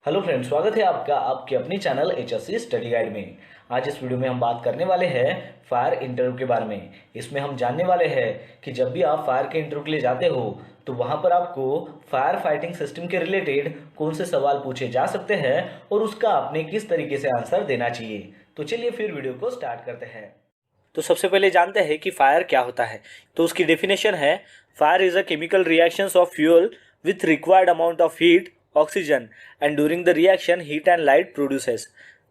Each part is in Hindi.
हेलो फ्रेंड्स, स्वागत है आपका आपके अपने चैनल HSC स्टडी गाइड में। आज इस वीडियो में हम बात करने वाले हैं फायर इंटरव्यू के बारे में। इसमें हम जानने वाले हैं कि जब भी आप फायर के इंटरव्यू के लिए जाते हो तो वहां पर आपको फायर फाइटिंग सिस्टम के रिलेटेड कौन से सवाल पूछे जा सकते हैं और उसका आपने किस तरीके से आंसर देना चाहिए। तो चलिए फिर वीडियो को स्टार्ट करते हैं। तो सबसे पहले जानते हैं कि फायर क्या होता है। तो उसकी डेफिनेशन है, fire is a chemical reactions of fuel with required amount of heat oxygen and during the reaction heat and light produces.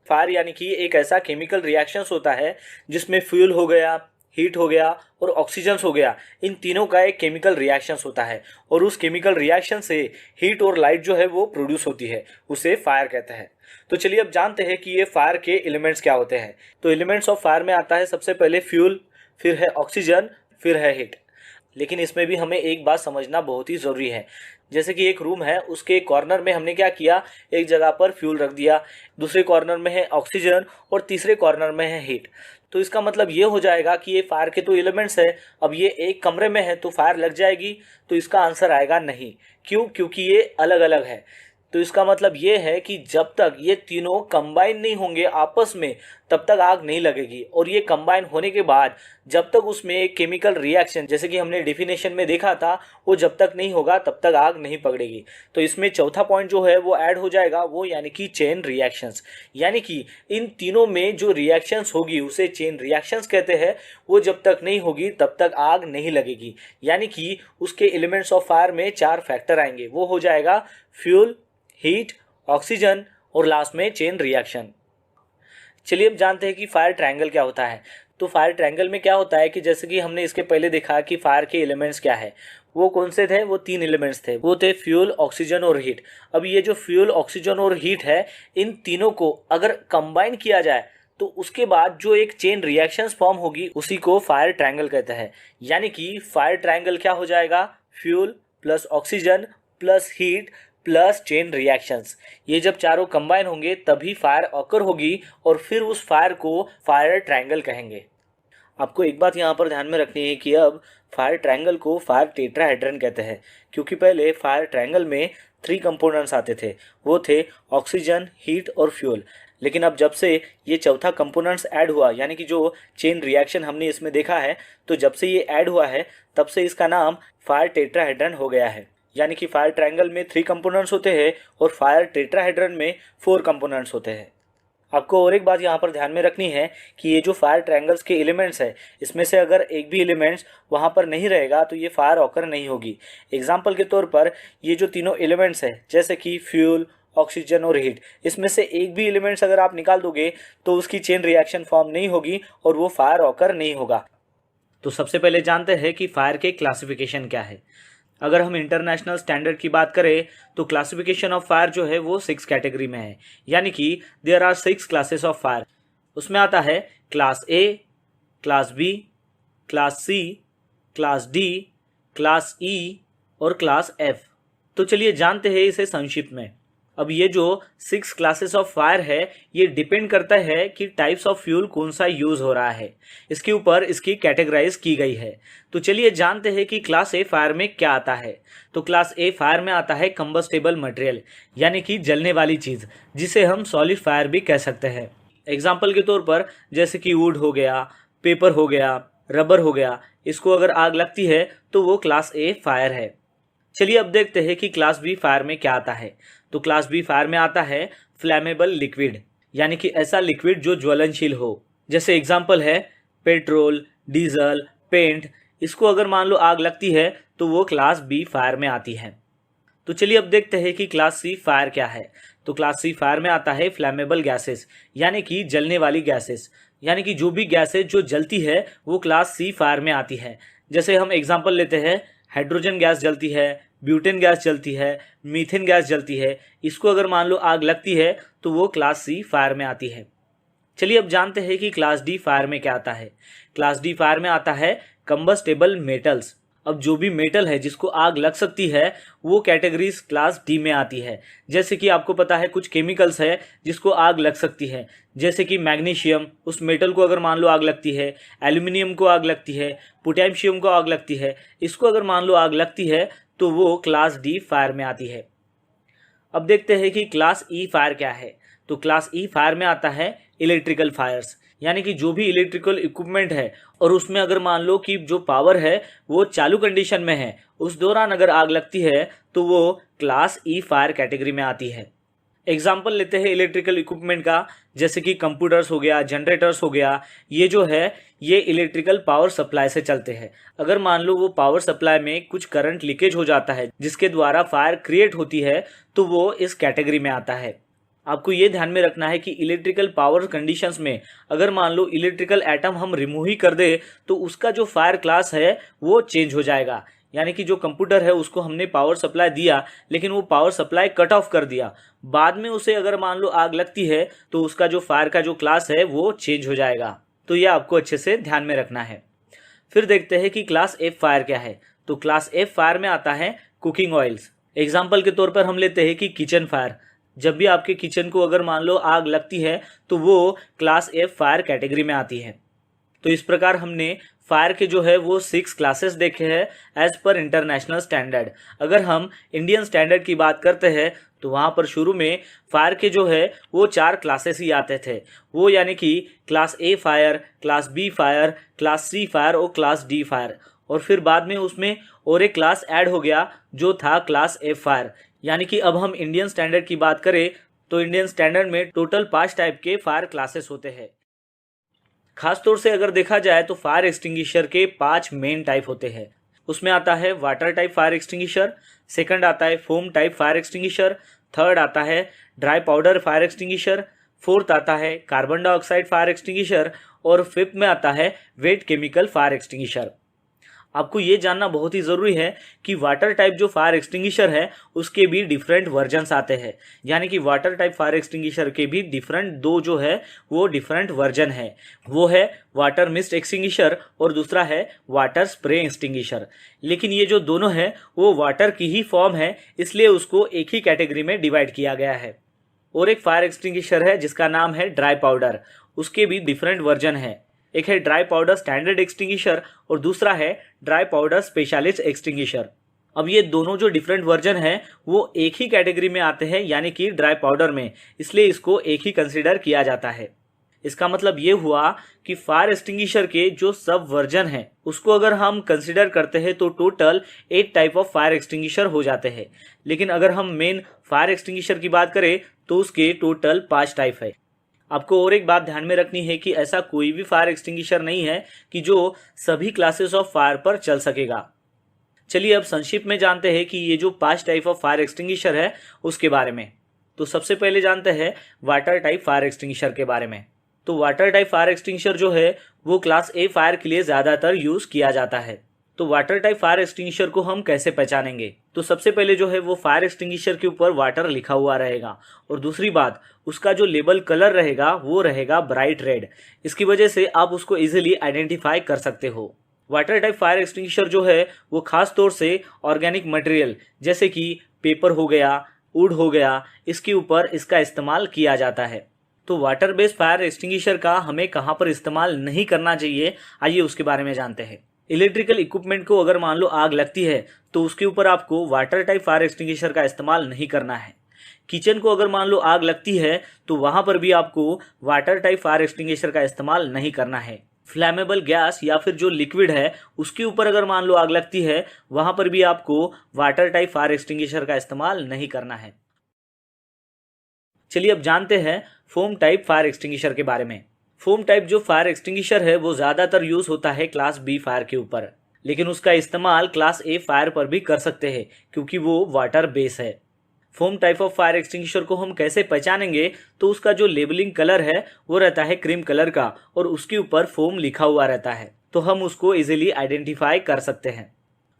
Fire यानी कि एक ऐसा केमिकल रिएक्शंस होता है जिसमें फ्यूल हो गया, हीट हो गया और ऑक्सीजन हो गया, इन तीनों का एक केमिकल रिएक्शंस होता है और उस केमिकल रिएक्शन से हीट और लाइट जो है वो प्रोड्यूस होती है, उसे फायर कहते हैं। तो चलिए अब जानते हैं कि ये फायर के एलिमेंट्स क्या होते हैं। तो एलिमेंट्स ऑफ फायर में आता है सबसे पहले फ्यूल, फिर है ऑक्सीजन, फिर है हीट। लेकिन इसमें भी हमें एक बात समझना बहुत ही ज़रूरी है। जैसे कि एक रूम है, उसके कॉर्नर में हमने क्या किया, एक जगह पर फ्यूल रख दिया, दूसरे कॉर्नर में है ऑक्सीजन और तीसरे कॉर्नर में है हीट। तो इसका मतलब ये हो जाएगा कि ये फायर के तो एलिमेंट्स है, अब ये एक कमरे में है तो फायर लग जाएगी। तो इसका आंसर आएगा नहीं। क्यों? क्योंकि ये अलग अलग है। तो इसका मतलब ये है कि जब तक ये तीनों कंबाइन नहीं होंगे आपस में तब तक आग नहीं लगेगी, और ये कंबाइन होने के बाद जब तक उसमें एक केमिकल रिएक्शन, जैसे कि हमने डेफिनेशन में देखा था, वो जब तक नहीं होगा तब तक आग नहीं पकड़ेगी। तो इसमें चौथा पॉइंट जो है वो ऐड हो जाएगा, वो यानी कि चेन रिएक्शंस। यानी कि इन तीनों में जो रिएक्शंस होगी उसे चेन रिएक्शंस कहते हैं। वो जब तक नहीं होगी तब तक आग नहीं लगेगी। यानी कि उसके एलिमेंट्स ऑफ फायर में 4 फैक्टर आएंगे, वो हो जाएगा फ्यूल, हीट, ऑक्सीजन और लास्ट में चेन रिएक्शन। चलिए अब जानते हैं कि फायर ट्रायंगल क्या होता है। तो फायर ट्रायंगल में क्या होता है कि जैसे कि हमने इसके पहले देखा कि फायर के एलिमेंट्स क्या है, वो कौन से थे, वो 3 एलिमेंट्स थे, वो थे फ्यूल, ऑक्सीजन और हीट। अब ये जो फ्यूल, ऑक्सीजन और हीट है, इन तीनों को अगर कंबाइन किया जाए तो उसके बाद जो एक चेन रिएक्शंस फॉर्म होगी उसी को फायर ट्रायंगल कहते हैं। यानी कि फायर ट्रायंगल क्या हो जाएगा, fuel plus oxygen plus heat plus chain reactions. ये जब चारों कंबाइन होंगे तभी फायर ऑकर होगी और फिर उस फायर को फायर ट्रायंगल कहेंगे। आपको एक बात यहाँ पर ध्यान में रखनी है कि अब फायर ट्रायंगल को फायर टेट्राहेड्रन कहते हैं, क्योंकि पहले फायर ट्रायंगल में 3 कंपोनेंट्स आते थे, वो थे ऑक्सीजन, हीट और फ्यूल। लेकिन अब जब से ये चौथा कंपोनेंट्स ऐड हुआ, यानी कि जो चेन रिएक्शन हमने इसमें देखा है, तो जब से ये ऐड हुआ है तब से इसका नाम फायर टेट्राहेड्रन हो गया है। यानी कि फायर ट्रायंगल में 3 कंपोनेंट्स होते हैं और फायर टेट्राहेड्रन में 4 कंपोनेंट्स होते हैं। आपको और एक बात यहाँ पर ध्यान में रखनी है कि ये जो फायर ट्रायंगल्स के एलिमेंट्स है, इसमें से अगर एक भी एलिमेंट्स वहाँ पर नहीं रहेगा तो ये फायर ऑकर नहीं होगी। एग्जाम्पल के तौर पर ये जो तीनों एलिमेंट्स है, जैसे कि फ्यूल, ऑक्सीजन और हीट, इसमें से एक भी एलिमेंट्स अगर आप निकाल दोगे तो उसकी चेन रिएक्शन फॉर्म नहीं होगी और वो फायर ऑकर नहीं होगा। तो सबसे पहले जानते हैं कि फायर के क्लासिफिकेशन क्या है। अगर हम इंटरनेशनल स्टैंडर्ड की बात करें तो क्लासिफिकेशन ऑफ फायर जो है वो 6 कैटेगरी में है। यानी कि there are 6 classes of fire. उसमें आता है class A, class B, class C, class D, class E और क्लास एफ। तो चलिए जानते हैं इसे संक्षिप्त में। अब ये जो 6 क्लासेस ऑफ फायर है, ये डिपेंड करता है कि टाइप्स ऑफ फ्यूल कौन सा यूज हो रहा है, इसके ऊपर इसकी कैटेगराइज की गई है। तो चलिए जानते हैं कि क्लास ए फायर में क्या आता है। तो क्लास ए फायर में आता है कंबस्टेबल मटेरियल, यानी कि जलने वाली चीज़, जिसे हम सॉलिड फायर भी कह सकते हैं। एग्जाम्पल के तौर पर जैसे कि वुड हो गया, पेपर हो गया, रबर हो गया, इसको अगर आग लगती है तो वो क्लास ए फायर है। चलिए अब देखते हैं कि क्लास बी फायर में क्या आता है। तो क्लास बी फायर में आता है फ्लैमेबल लिक्विड, यानी कि ऐसा लिक्विड जो ज्वलनशील हो। जैसे एग्जांपल है पेट्रोल, डीजल, पेंट, इसको अगर मान लो आग लगती है तो वो क्लास बी फायर में आती है। तो चलिए अब देखते हैं कि क्लास सी फायर क्या है। तो क्लास सी फायर में आता है फ्लैमेबल गैसेस, यानी कि जलने वाली गैसेस। यानी कि जो भी गैसेस जो जलती है वो क्लास सी फायर में आती है। जैसे हम एग्जांपल लेते हैं, हाइड्रोजन गैस जलती है, ब्यूटेन गैस जलती है, मीथेन गैस जलती है। इसको अगर मान लो आग लगती है तो वो क्लास सी फायर में आती है। चलिए अब जानते हैं कि क्लास डी फायर में क्या आता है। क्लास डी फायर में आता है कंबस्टेबल मेटल्स। अब जो भी मेटल है जिसको आग लग सकती है वो कैटेगरीज क्लास डी में आती है। जैसे कि आपको पता है कुछ केमिकल्स है जिसको आग लग सकती है, जैसे कि मैग्नीशियम, उस मेटल को अगर मान लो आग लगती है, एल्यूमिनियम को आग लगती है, पोटेशियम को आग लगती है, इसको अगर मान लो आग लगती है तो वो क्लास डी फायर में आती है। अब देखते हैं कि क्लास ई फायर क्या है। तो क्लास ई फायर में आता है इलेक्ट्रिकल फायर्स, यानी कि जो भी इलेक्ट्रिकल इक्विपमेंट है और उसमें अगर मान लो कि जो पावर है वो चालू कंडीशन में है, उस दौरान अगर आग लगती है तो वो क्लास ई फायर कैटेगरी में आती है। एग्जाम्पल लेते हैं इलेक्ट्रिकल इक्विपमेंट का, जैसे कि कंप्यूटर्स हो गया, जनरेटर्स हो गया। ये जो है ये इलेक्ट्रिकल पावर सप्लाई से चलते हैं। अगर मान लो वो पावर सप्लाई में कुछ करंट लीकेज हो जाता है जिसके द्वारा फायर क्रिएट होती है तो वो इस कैटेगरी में आता है। आपको ये ध्यान में रखना है कि इलेक्ट्रिकल पावर कंडीशंस में अगर मान लो इलेक्ट्रिकल एटम हम रिमूव ही कर दे तो उसका जो फायर क्लास है वो चेंज हो जाएगा। यानी कि जो कंप्यूटर है उसको हमने पावर सप्लाई दिया लेकिन वो पावर सप्लाई कट ऑफ कर दिया, बाद में उसे अगर मान लो आग लगती है तो उसका जो फायर का जो क्लास है वो चेंज हो जाएगा। तो ये आपको अच्छे से ध्यान में रखना है। फिर देखते हैं कि क्लास एफ फायर क्या है। तो क्लास एफ फायर में आता है कुकिंग ऑयल्स। एग्जाम्पल के तौर पर हम लेते हैं कि किचन फायर। जब भी आपके किचन को अगर मान लो आग लगती है तो वो क्लास एफ फायर कैटेगरी में आती है। तो इस प्रकार हमने फायर के जो है वो 6 क्लासेस देखे हैं एज पर इंटरनेशनल स्टैंडर्ड। अगर हम इंडियन स्टैंडर्ड की बात करते हैं तो वहाँ पर शुरू में फायर के जो है वो 4 क्लासेस ही आते थे, वो यानी कि class A fire, class B fire, class C fire और क्लास डी फायर। और फिर बाद में उसमें और एक क्लास ऐड हो गया जो था क्लास एफ फायर। यानी कि अब हम इंडियन स्टैंडर्ड की बात करें तो इंडियन स्टैंडर्ड में टोटल 5 टाइप के फायर क्लासेस होते हैं। खासतौर से अगर देखा जाए तो फायर एक्सटिंग्विशर के 5 मेन टाइप होते हैं। उसमें आता है water type fire extinguisher, second आता है foam type fire extinguisher, third आता है dry powder fire extinguisher, fourth आता है कार्बन डाइऑक्साइड फायर एक्सटिंग्विशर और फिफ्थ में आता है वेट केमिकल फायर एक्सटिंग्विशर। आपको ये जानना बहुत ही ज़रूरी है कि वाटर टाइप जो फायर एक्सटिंग्विशर है उसके भी डिफरेंट वर्जन्स आते हैं। यानी कि वाटर टाइप फायर एक्सटिंग्विशर के भी डिफरेंट 2 जो है वो डिफरेंट वर्जन है। वो है वाटर मिस्ट एक्सटिंग्विशर और दूसरा है वाटर स्प्रे एक्सटिंग्विशर। लेकिन ये जो दोनों है वो वाटर की ही फॉर्म है, इसलिए उसको एक ही कैटेगरी में डिवाइड किया गया है। और एक फायर एक्सटिंग्विशर है जिसका नाम है ड्राई पाउडर, उसके भी डिफरेंट वर्जन है। एक है ड्राई पाउडर स्टैंडर्ड एक्सटिंग्विशर और दूसरा है ड्राई पाउडर स्पेशलिस्ट एक्सटिंग्विशर। अब ये दोनों जो डिफरेंट वर्जन है वो एक ही कैटेगरी में आते हैं, यानी कि ड्राई पाउडर में, इसलिए इसको एक ही कंसीडर किया जाता है। इसका मतलब ये हुआ कि फायर एक्सटिंग्विशर के जो सब वर्जन है उसको अगर हम कंसीडर करते हैं तो total 8 type of fire extinguisher हो जाते हैं। लेकिन अगर हम मेन फायर एक्सटिंग्विशर की बात करें तो उसके टोटल 5 टाइप है। आपको और एक बात ध्यान में रखनी है कि ऐसा कोई भी फायर एक्सटिंग्विशर नहीं है कि जो सभी क्लासेस ऑफ फायर पर चल सकेगा। चलिए अब संक्षिप्त में जानते हैं कि ये जो 5 टाइप ऑफ फायर एक्सटिंग्विशर है उसके बारे में। तो सबसे पहले जानते हैं वाटर टाइप फायर एक्सटिंग्विशर के बारे में। तो वाटर टाइप फायर एक्सटिंग्विशर जो है वो क्लास ए फायर के लिए ज़्यादातर यूज़ किया जाता है। तो वाटर टाइप फायर एक्सटिंग्विशर को हम कैसे पहचानेंगे? तो सबसे पहले जो है वो फायर एक्सटिंग्विशर के ऊपर वाटर लिखा हुआ रहेगा और दूसरी बात उसका जो लेबल कलर रहेगा वो रहेगा ब्राइट रेड। इसकी वजह से आप उसको इजीली आइडेंटिफाई कर सकते हो। वाटर टाइप फायर एक्सटिंग्विशर जो है वो खास तौर से ऑर्गेनिक मटेरियल जैसे कि पेपर हो गया, वुड हो गया, इसके ऊपर इसका इस्तेमाल किया जाता है। तो वाटर बेस्ड फायर एक्सटिंग्विशर का हमें कहाँ पर इस्तेमाल नहीं करना चाहिए, आइए उसके बारे में जानते हैं। इलेक्ट्रिकल इक्विपमेंट को अगर मान लो आग लगती है तो उसके ऊपर आपको वाटर टाइप फायर एक्सटिंग्विशर का इस्तेमाल नहीं करना है। किचन को अगर मान लो आग लगती है तो वहां पर भी आपको वाटर टाइप फायर एक्सटिंग्विशर का इस्तेमाल नहीं करना है। फ्लैमेबल गैस या फिर जो लिक्विड है उसके ऊपर अगर मान लो आग लगती है वहां पर भी आपको वाटर टाइप फायर एक्सटिंग्विशर का इस्तेमाल नहीं करना है। चलिए अब जानते हैं फोम टाइप फायर एक्सटिंग्विशर के बारे में। फोम टाइप जो फायर एक्सटिंग्विशर है वो ज़्यादातर यूज़ होता है क्लास बी फायर के ऊपर, लेकिन उसका इस्तेमाल क्लास ए फायर पर भी कर सकते हैं क्योंकि वो वाटर बेस है। Foam type of fire extinguisher को हम कैसे पहचानेंगे? तो उसका जो लेबलिंग कलर है वो रहता है क्रीम कलर का और उसके ऊपर फोम लिखा हुआ रहता है, तो हम उसको इजीली आइडेंटिफाई कर सकते हैं।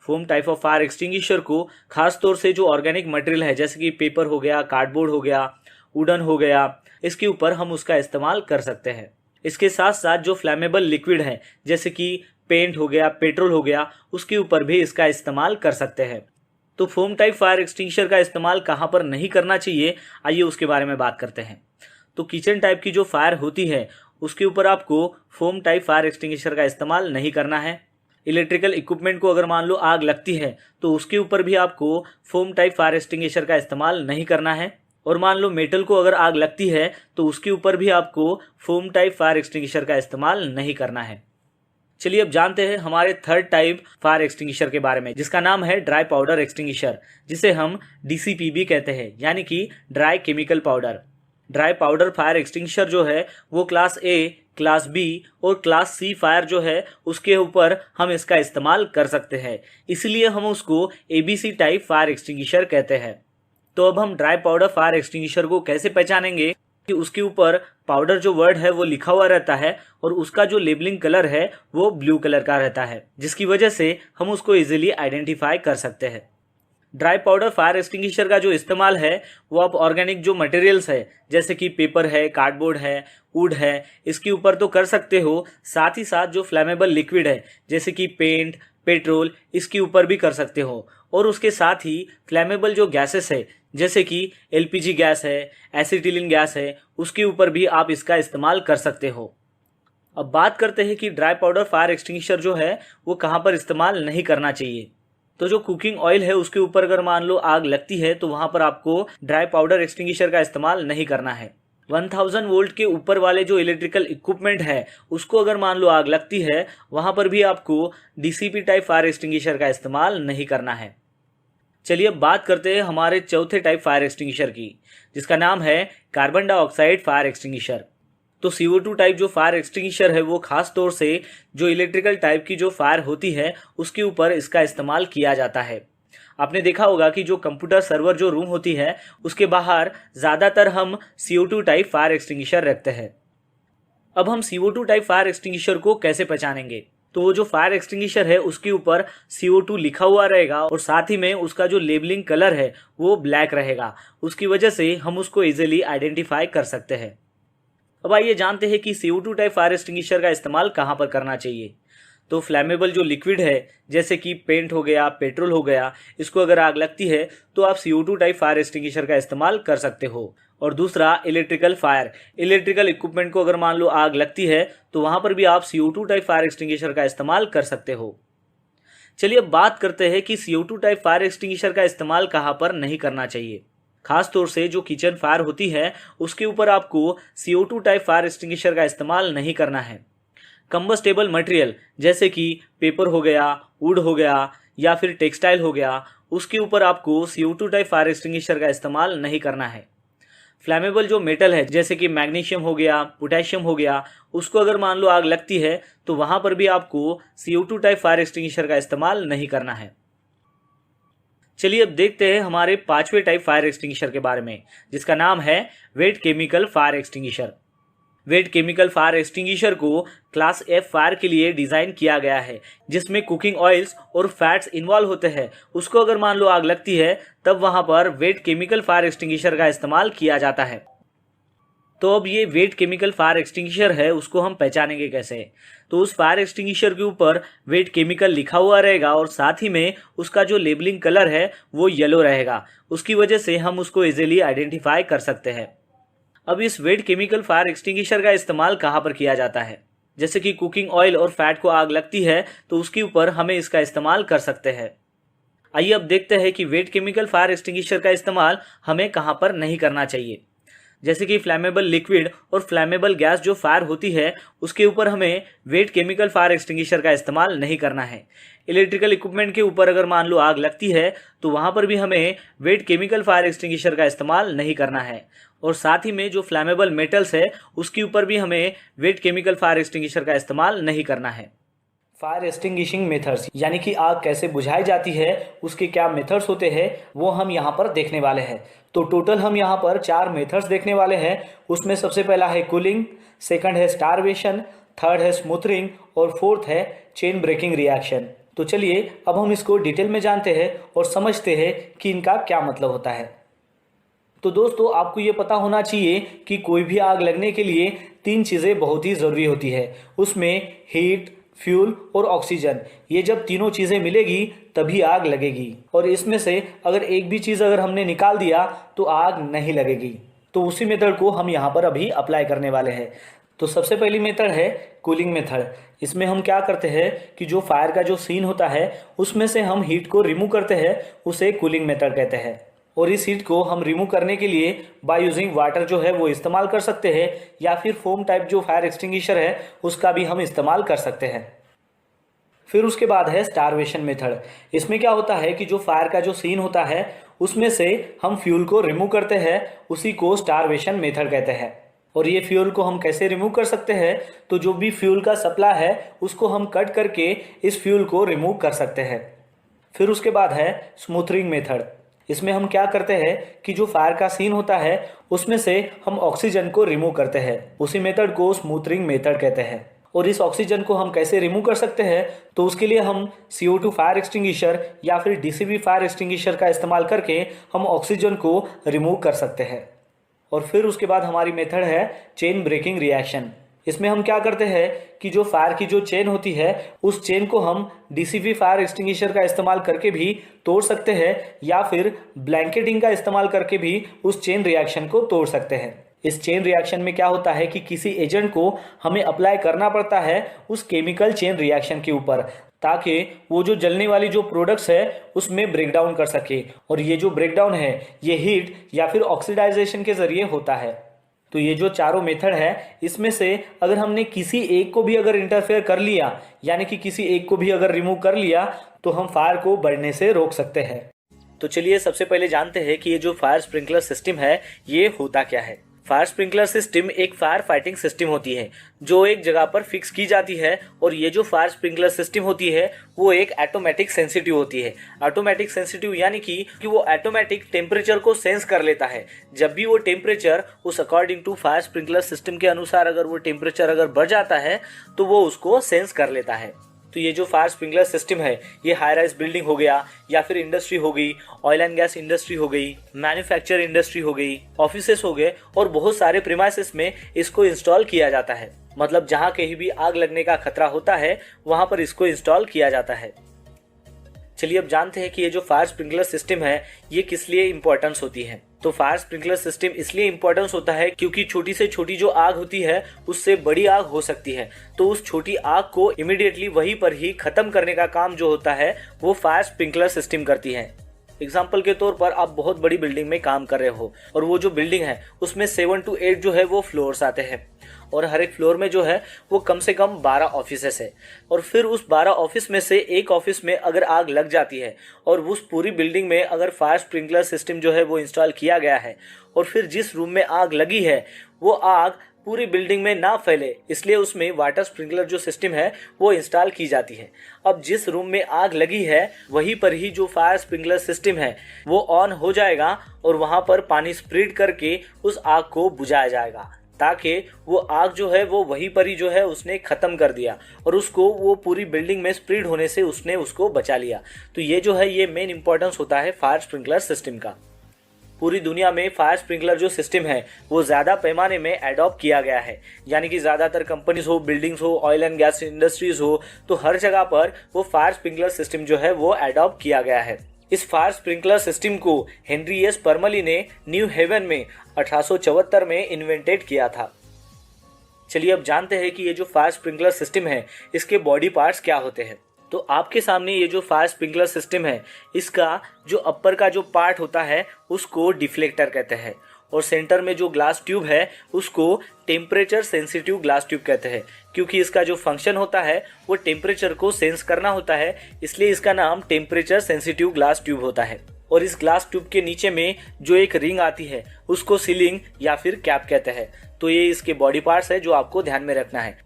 Foam type of fire extinguisher को खास तौर से जो ऑर्गेनिक मटेरियल है जैसे कि पेपर हो गया, कार्डबोर्ड हो गया, वुडन हो गया, इसके ऊपर हम उसका इस्तेमाल कर सकते हैं। इसके साथ साथ जो फ्लैमेबल लिक्विड है जैसे कि पेंट हो गया, पेट्रोल हो गया, उसके ऊपर भी इसका इस्तेमाल कर सकते हैं। तो फोम टाइप फायर एक्सटिंग्विशर का इस्तेमाल कहाँ पर नहीं करना चाहिए, आइए उसके बारे में बात करते हैं। तो किचन टाइप की जो फायर होती है उसके ऊपर आपको फोम टाइप फायर एक्सटिंग्विशर का इस्तेमाल नहीं करना है। इलेक्ट्रिकल इक्विपमेंट को अगर मान लो आग लगती है तो उसके ऊपर भी आपको फोम टाइप फायर एक्सटिंग्विशर का इस्तेमाल नहीं करना है। और मान लो मेटल को अगर आग लगती है तो उसके ऊपर भी आपको फोम टाइप फायर एक्सटिंग्विशर का इस्तेमाल नहीं करना है। चलिए अब जानते हैं हमारे थर्ड टाइप फायर एक्सटिंग्विशर के बारे में, जिसका नाम है ड्राई पाउडर एक्सटिंग्विशर, जिसे हम DCPB कहते हैं, यानी कि dry chemical powder. Dry powder fire extinguisher जो है वो क्लास A, क्लास B और क्लास C फायर जो है उसके ऊपर हम इसका इस्तेमाल कर सकते हैं, इसलिए हम उसको ABC टाइप फायर एक्सटिंग्विशर कहते हैं। तो अब हम ड्राई पाउडर फायर एक्सटिंग्विशर को कैसे पहचानेंगे कि उसके ऊपर पाउडर जो वर्ड है वो लिखा हुआ रहता है और उसका जो लेबलिंग कलर है वो ब्लू कलर का रहता है, जिसकी वजह से हम उसको इजीली आइडेंटिफाई कर सकते हैं। ड्राई पाउडर फायर एक्सटिंग्विशर का जो इस्तेमाल है वो आप ऑर्गेनिक जो मटेरियल्स है जैसे कि पेपर है, कार्डबोर्ड है, वुड है, इसके ऊपर तो कर सकते हो। साथ ही साथ जो फ्लैमेबल लिक्विड है जैसे कि पेंट, पेट्रोल, इसके ऊपर भी कर सकते हो। और उसके साथ ही फ्लैमेबल जो गैसेस है जैसे कि LPG गैस है, एसिटिलीन गैस है, उसके ऊपर भी आप इसका इस्तेमाल कर सकते हो। अब बात करते हैं कि ड्राई पाउडर फायर एक्सटिंग्विशर जो है वो कहाँ पर इस्तेमाल नहीं करना चाहिए। तो जो कुकिंग ऑयल है उसके ऊपर अगर मान लो आग लगती है तो वहाँ पर आपको ड्राई पाउडर एक्सटिंग्विशर का इस्तेमाल नहीं करना है। 1000 वोल्ट के ऊपर वाले जो इलेक्ट्रिकल इक्विपमेंट है उसको अगर मान लो आग लगती है वहाँ पर भी आपको DCP टाइप फायर एक्सटिंग्विशर का इस्तेमाल नहीं करना है। चलिए अब बात करते हैं हमारे चौथे टाइप फायर एक्सटिंग्विशर की, जिसका नाम है कार्बन डाइऑक्साइड फायर एक्सटिंग्विशर। तो CO2 टाइप जो फायर एक्सटिंग्विशर है वो खास तौर से जो इलेक्ट्रिकल टाइप की जो फायर होती है उसके ऊपर इसका इस्तेमाल किया जाता है। आपने देखा होगा कि जो कंप्यूटर सर्वर जो रूम होती है उसके बाहर ज़्यादातर हम CO2 टाइप फायर एक्सटिंग्विशर रखते हैं। अब हम CO2 टाइप फायर एक्सटिंग्विशर को कैसे पहचानेंगे? तो वो जो फायर एक्सटिंग्विशर है उसके ऊपर CO2 लिखा हुआ रहेगा और साथ ही में उसका जो लेबलिंग कलर है वो ब्लैक रहेगा, उसकी वजह से हम उसको इजीली आइडेंटिफाई कर सकते हैं। अब आइए जानते हैं कि CO2 टाइप फायर एक्सटिंग्विशर का इस्तेमाल कहाँ पर करना चाहिए। तो फ्लैमेबल जो लिक्विड है जैसे कि पेंट हो गया, पेट्रोल हो गया, इसको अगर आग लगती है तो आप CO2 टाइप फायर एक्सटिंग्विशर का इस्तेमाल कर सकते हो। और दूसरा इलेक्ट्रिकल फायर, इलेक्ट्रिकल इक्विपमेंट को अगर मान लो आग लगती है तो वहाँ पर भी आप CO2 टाइप फायर एक्सटिंग्विशर का इस्तेमाल कर सकते हो। चलिए अब बात करते हैं कि CO2 टाइप फायर एक्सटिंग्विशर का इस्तेमाल कहाँ पर नहीं करना चाहिए। खास तौर से जो किचन फायर होती है उसके ऊपर आपको CO2 टाइप फायर एक्सटिंग्विशर का इस्तेमाल नहीं करना है। कंबस्टेबल मटेरियल जैसे कि पेपर हो गया, वुड हो गया या फिर टेक्सटाइल हो गया, उसके ऊपर आपको CO2 टाइप फायर एक्सटिंग्विशर का इस्तेमाल नहीं करना है। फ्लैमेबल जो मेटल है जैसे कि मैग्नीशियम हो गया, पोटेशियम हो गया, उसको अगर मान लो आग लगती है तो वहाँ पर भी आपको CO2 टाइप फायर एक्सटिंग्विशर का इस्तेमाल नहीं करना है। चलिए अब देखते हैं हमारे पांचवें टाइप फायर एक्सटिंग्विशर के बारे में, जिसका नाम है wait chemical fire extinguisher. Wait chemical fire extinguisher को क्लास F फायर के लिए डिज़ाइन किया गया है, जिसमें कुकिंग ऑयल्स और फैट्स इन्वॉल्व होते हैं। उसको अगर मान लो आग लगती है तब वहाँ पर वेट केमिकल फायर एक्सटिंग्विशर का इस्तेमाल किया जाता है। तो अब ये वेट केमिकल फायर एक्सटिंग्विशर है उसको हम पहचानेंगे कैसे? तो उस फायर एक्सटिंग्विशर के ऊपर वेट केमिकल लिखा हुआ रहेगा और साथ ही में उसका जो लेबलिंग कलर है वो येलो रहेगा, उसकी वजह से हम उसको इजीली आइडेंटिफाई कर सकते हैं। अब इस वेट केमिकल फायर एक्सटिंग्विशर का इस्तेमाल कहाँ पर किया जाता है? जैसे कि कुकिंग ऑयल और फैट को आग लगती है तो उसके ऊपर हमें इसका इस्तेमाल कर सकते हैं। आइए अब देखते हैं कि वेट केमिकल फायर एक्सटिंग्विशर का इस्तेमाल हमें कहाँ पर नहीं करना चाहिए। जैसे कि फ्लैमेबल लिक्विड और फ्लैमेबल गैस जो फायर होती है उसके ऊपर हमें वेट केमिकल फायर एक्सटिंग्विशर का इस्तेमाल नहीं करना है। इलेक्ट्रिकल इक्विपमेंट के ऊपर अगर मान लो आग लगती है तो वहाँ पर भी हमें वेट केमिकल फायर एक्सटिंग्विशर का इस्तेमाल नहीं करना है। और साथ ही में जो फ्लैमेबल मेटल्स है उसके ऊपर भी हमें वेट केमिकल फायर एक्सटिंग्विशर का इस्तेमाल नहीं करना है। फायर एक्सटिंग्विशिंग मेथड्स यानी कि आग कैसे बुझाई जाती है उसके क्या मेथड्स होते हैं वो हम यहाँ पर देखने वाले हैं। तो टोटल हम यहाँ पर 4 मेथड्स देखने वाले हैं। उसमें सबसे पहला है कूलिंग, सेकंड है स्टारवेशन, थर्ड है स्मूथरिंग और फोर्थ है चेन ब्रेकिंग रिएक्शन। तो चलिए अब हम इसको डिटेल में जानते हैं और समझते हैं कि इनका क्या मतलब होता है। तो दोस्तों आपको ये पता होना चाहिए कि कोई भी आग लगने के लिए 3 चीज़ें बहुत ही ज़रूरी होती है। उसमें हीट, फ्यूल और ऑक्सीजन, ये जब तीनों चीज़ें मिलेगी तभी आग लगेगी। और इसमें से अगर एक भी चीज़ अगर हमने निकाल दिया तो आग नहीं लगेगी। तो उसी मेथड को हम यहाँ पर अभी अप्लाई करने वाले हैं। तो सबसे पहली मेथड है कूलिंग मेथड। इसमें हम क्या करते हैं कि जो फायर का जो सीन होता है उसमें से हम हीट को रिमूव करते हैं, उसे कूलिंग मेथड कहते हैं। और इस हीट को हम रिमूव करने के लिए बाय यूजिंग वाटर जो है वो इस्तेमाल कर सकते हैं, या फिर फोम टाइप जो फायर एक्सटिंग्विशर है उसका भी हम इस्तेमाल कर सकते हैं। फिर उसके बाद है स्टारवेशन मेथड। इसमें क्या होता है कि जो फायर का जो सीन होता है उसमें से हम फ्यूल को रिमूव करते हैं, उसी को स्टारवेशन मेथड कहते हैं। और ये फ्यूल को हम कैसे रिमूव कर सकते हैं, तो जो भी फ्यूल का सप्लाई है उसको हम कट करके इस फ्यूल को रिमूव कर सकते हैं। फिर उसके बाद है स्मूथरिंग मेथड। इसमें हम क्या करते हैं कि जो फायर का सीन होता है उसमें से हम ऑक्सीजन को रिमूव करते हैं, उसी मेथड को स्मूथरिंग मेथड कहते हैं। और इस ऑक्सीजन को हम कैसे रिमूव कर सकते हैं, तो उसके लिए हम CO2 फायर एक्सटिंग्विशर या फिर DCB फायर एक्सटिंग्विशर का इस्तेमाल करके हम ऑक्सीजन को रिमूव कर सकते हैं। और फिर उसके बाद हमारी मेथड है चेन ब्रेकिंग रिएक्शन। इसमें हम क्या करते हैं कि जो फायर की जो चेन होती है उस चेन को हम DCB फायर एक्सटिंग्विशर का इस्तेमाल करके भी तोड़ सकते हैं, या फिर ब्लैंकेटिंग का इस्तेमाल करके भी उस चेन रिएक्शन को तोड़ सकते हैं। इस चेन रिएक्शन में क्या होता है कि किसी एजेंट को हमें अप्लाई करना पड़ता है उस केमिकल चेन रिएक्शन के ऊपर, ताकि वो जो जलने वाली जो प्रोडक्ट्स है उसमें ब्रेकडाउन कर सके। और ये जो ब्रेकडाउन है ये हीट या फिर ऑक्सीडाइजेशन के जरिए होता है। तो ये जो चारों मेथड है इसमें से अगर हमने किसी एक को भी अगर इंटरफेयर कर लिया, यानी कि किसी एक को भी अगर रिमूव कर लिया, तो हम फायर को बढ़ने से रोक सकते हैं। तो चलिए सबसे पहले जानते हैं कि ये जो फायर स्प्रिंकलर सिस्टम है ये होता क्या है। फायर स्प्रिंकलर सिस्टम एक फायर फाइटिंग सिस्टम होती है जो एक जगह पर फिक्स की जाती है। और ये जो फायर स्प्रिंकलर सिस्टम होती है वो एक ऑटोमेटिक सेंसिटिव होती है। ऑटोमेटिक सेंसिटिव यानी कि वो ऑटोमेटिक टेम्परेचर को सेंस कर लेता है। जब भी वो टेम्परेचर उस according to fire sprinkler system के अनुसार अगर वो टेम्परेचर अगर बढ़ जाता है तो वो उसको सेंस कर लेता है। तो ये जो फायर स्प्रिंकलर सिस्टम है ये हाई राइज बिल्डिंग हो गया, या फिर इंडस्ट्री हो गई, ऑयल एंड गैस इंडस्ट्री हो गई, मैन्युफैक्चर इंडस्ट्री हो गई, ऑफिसेस हो गए, और बहुत सारे प्रीमाइसेस में इसको इंस्टॉल किया जाता है। मतलब जहाँ कहीं भी आग लगने का खतरा होता है वहां पर इसको इंस्टॉल किया जाता है। चलिए अब जानते हैं कि ये जो फायर स्प्रिंकलर सिस्टम है ये किस लिए इंपॉर्टेंस होती है। तो फायर स्प्रिंकलर सिस्टम इसलिए इंपॉर्टेंस होता है क्योंकि छोटी से छोटी जो आग होती है उससे बड़ी आग हो सकती है। तो उस छोटी आग को इमीडिएटली वहीं पर ही खत्म करने का काम जो होता है वो फायर स्प्रिंकलर सिस्टम करती है। एग्जाम्पल के तौर पर आप बहुत बड़ी बिल्डिंग में काम कर रहे हो और वो जो बिल्डिंग है उसमें 7 to 8 जो है वो फ्लोर्स आते हैं, और हर एक फ्लोर में जो है वो कम से कम 12 ऑफिसेस है। और फिर उस 12 ऑफिस में से एक ऑफिस में अगर आग लग जाती है और उस पूरी बिल्डिंग में अगर फायर स्प्रिंकलर सिस्टम जो है वो इंस्टॉल किया गया है, और फिर जिस रूम में आग लगी है वो आग पूरी बिल्डिंग में ना फैले इसलिए उसमें वाटर स्प्रिंकलर जो सिस्टम है वो इंस्टॉल की जाती है। अब जिस रूम में आग लगी है वहीं पर ही जो फायर स्प्रिंकलर सिस्टम है वो ऑन हो जाएगा और वहां पर पानी स्प्रेड करके उस आग को बुझाया जाएगा, ताकि वो आग जो है वो वहीं पर ही जो है उसने खत्म कर दिया और उसको वो पूरी बिल्डिंग में स्प्रेड होने से उसने उसको बचा लिया। तो ये जो है ये मेन इंपॉर्टेंस होता है फायर स्प्रिंकलर सिस्टम का। पूरी दुनिया में फायर स्प्रिंकलर जो सिस्टम है वो ज़्यादा पैमाने में एडॉप्ट किया गया है, यानी कि ज़्यादातर कंपनीज हो, बिल्डिंग्स हो, ऑयल एंड गैस इंडस्ट्रीज हो, तो हर जगह पर वो फायर स्प्रिंकलर सिस्टम जो है वो एडॉप्ट किया गया है। इस फायर स्प्रिंकलर सिस्टम को हेनरी एस परमली ने न्यू हेवन में 1874 में इन्वेंटेड किया था। चलिए अब जानते हैं कि ये जो फायर स्प्रिंकलर सिस्टम है इसके बॉडी पार्ट्स क्या होते हैं। तो आपके सामने ये जो फायर स्प्रिंकलर सिस्टम है इसका जो अपर का जो पार्ट होता है उसको डिफ्लेक्टर कहते हैं, और सेंटर में जो ग्लास ट्यूब है उसको टेम्परेचर सेंसिटिव ग्लास ट्यूब कहते हैं, क्योंकि इसका जो फंक्शन होता है वो टेम्परेचर को सेंस करना होता है, इसलिए इसका नाम टेम्परेचर सेंसिटिव ग्लास ट्यूब होता है। और इस ग्लास ट्यूब के नीचे में जो एक रिंग आती है उसको सीलिंग या फिर कैप कहते हैं। तो ये इसके बॉडी पार्ट्स है जो आपको ध्यान में रखना है।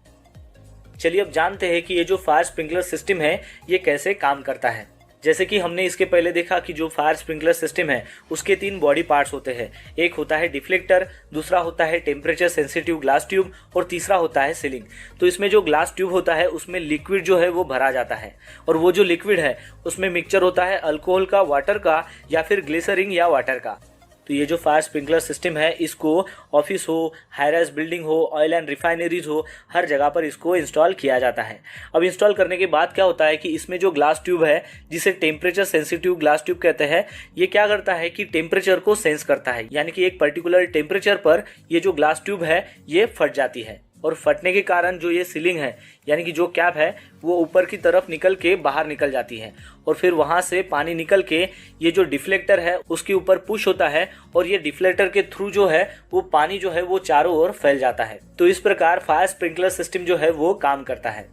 चलिए अब जानते हैं कि ये जो फायर स्प्रिंकलर सिस्टम है ये कैसे काम करता है। जैसे कि हमने इसके पहले देखा कि जो फायर स्प्रिंकलर सिस्टम है उसके 3 बॉडी पार्ट्स होते हैं। एक होता है डिफ्लेक्टर, दूसरा होता है टेम्परेचर सेंसिटिव ग्लास ट्यूब, और तीसरा होता है सीलिंग। तो इसमें जो ग्लास ट्यूब होता है उसमें लिक्विड जो है वो भरा जाता है, और वो जो लिक्विड है उसमें मिक्सचर होता है अल्कोहल का, वाटर का, या फिर ग्लिसरीन या वाटर का। तो ये जो फायर स्प्रिंकलर सिस्टम है इसको ऑफिस हो, हाई राइज बिल्डिंग हो, ऑयल एंड रिफाइनरीज हो, हर जगह पर इसको इंस्टॉल किया जाता है। अब इंस्टॉल करने के बाद क्या होता है कि इसमें जो ग्लास ट्यूब है जिसे टेम्परेचर सेंसिटिव ग्लास ट्यूब कहते हैं, ये क्या करता है कि टेम्परेचर को सेंस करता है, यानी कि एक पर्टिकुलर टेम्परेचर पर ये जो ग्लास ट्यूब है ये फट जाती है। और फटने के कारण जो ये सीलिंग है यानी कि जो कैप है वो ऊपर की तरफ निकल के बाहर निकल जाती है और फिर वहाँ से पानी निकल के ये जो डिफ्लेक्टर है उसके ऊपर पुश होता है और ये डिफ्लेक्टर के थ्रू जो है वो पानी जो है वो चारों ओर फैल जाता है। तो इस प्रकार फायर स्प्रिंकलर सिस्टम जो है वो काम करता है।